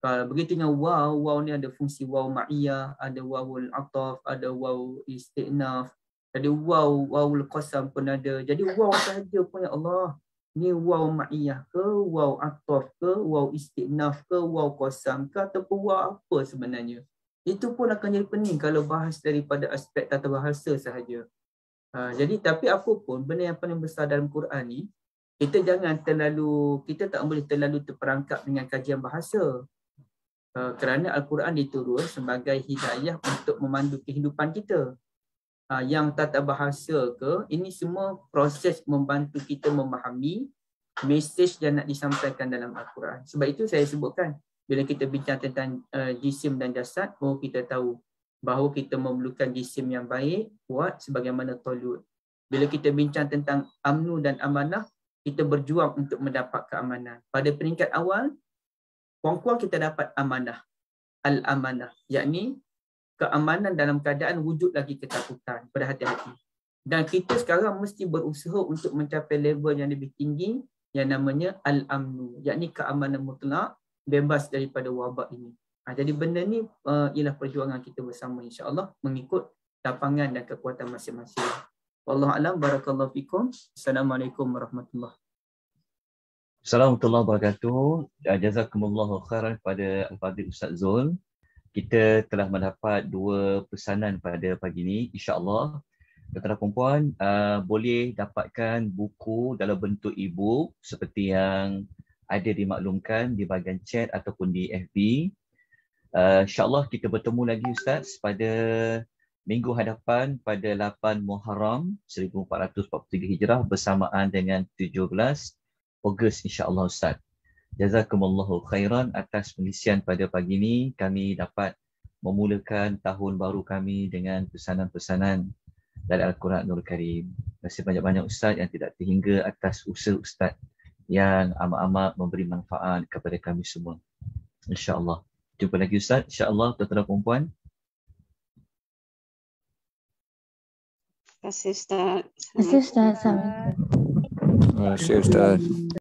[SPEAKER 5] Kalau begitu dengan waw, waw ni ada fungsi waw ma'iyah, ada wawul ataf, ada waw istinaf, ada wawul qasam pun ada. Jadi waw sahaja pun ya Allah. Ni waw ma'iyah ke, waw ataf ke, waw istinaf ke, waw qasam ke, ataupun waw apa sebenarnya. Itu pun akan jadi pening kalau bahas daripada aspek tata bahasa sahaja. Jadi tapi apa pun benda yang paling besar dalam Quran ni, kita tak boleh terlalu terperangkap dengan kajian bahasa. Kerana Al-Quran diturun sebagai hidayah untuk memandu kehidupan kita. Yang tata bahasa ke, ini semua proses membantu kita memahami mesej yang nak disampaikan dalam Al-Quran. Sebab itu saya sebutkan, bila kita bincang tentang jisim dan jasad, kita tahu bahawa kita memerlukan jisim yang baik, kuat sebagaimana Talut. Bila kita bincang tentang amnu dan amanah, kita berjuang untuk mendapat keamanan. Pada peringkat awal, kuang-kuang kita dapat amanah, al-amanah, yakni keamanan dalam keadaan wujud lagi ketakutan, berhati-hati. Dan kita sekarang mesti berusaha untuk mencapai level yang lebih tinggi yang namanya al-amnu, yakni keamanan mutlak, bebas daripada wabak ini. Jadi benda ni ialah perjuangan kita bersama insya-Allah mengikut lapangan dan kekuatan masing-masing. Wallahu a'lam, barakallahu fikum. Assalamualaikum warahmatullahi wabarakatuh.
[SPEAKER 1] Assalamualaikum warahmatullahi wabarakatuh. Jazakumullahu khairan kepada Al-Fadhil Ustaz Zul. Kita telah mendapat 2 pesanan pada pagi ini. InsyaAllah, tuan-tuan dan puan-puan boleh dapatkan buku dalam bentuk e-book seperti yang ada dimaklumkan di bahagian chat ataupun di FB. InsyaAllah kita bertemu lagi Ustaz pada minggu hadapan pada 8 Muharram 1443 Hijrah bersamaan dengan 17 Ogos insya-Allah Ustaz. Jazakumullahu khairan atas pengisian pada pagi ini. Kami dapat memulakan tahun baru kami dengan pesanan-pesanan dari Al-Quranul Karim. Terima kasih banyak-banyak Ustaz yang tidak terhingga atas usaha Ustaz yang amat-amat memberi manfaat kepada kami semua. InsyaAllah. Jumpa lagi Ustaz. InsyaAllah tuan-tuan dan puan-puan.
[SPEAKER 6] Terima kasih Ustaz.
[SPEAKER 7] Terima kasih Ustaz.
[SPEAKER 6] Terima kasih Ustaz.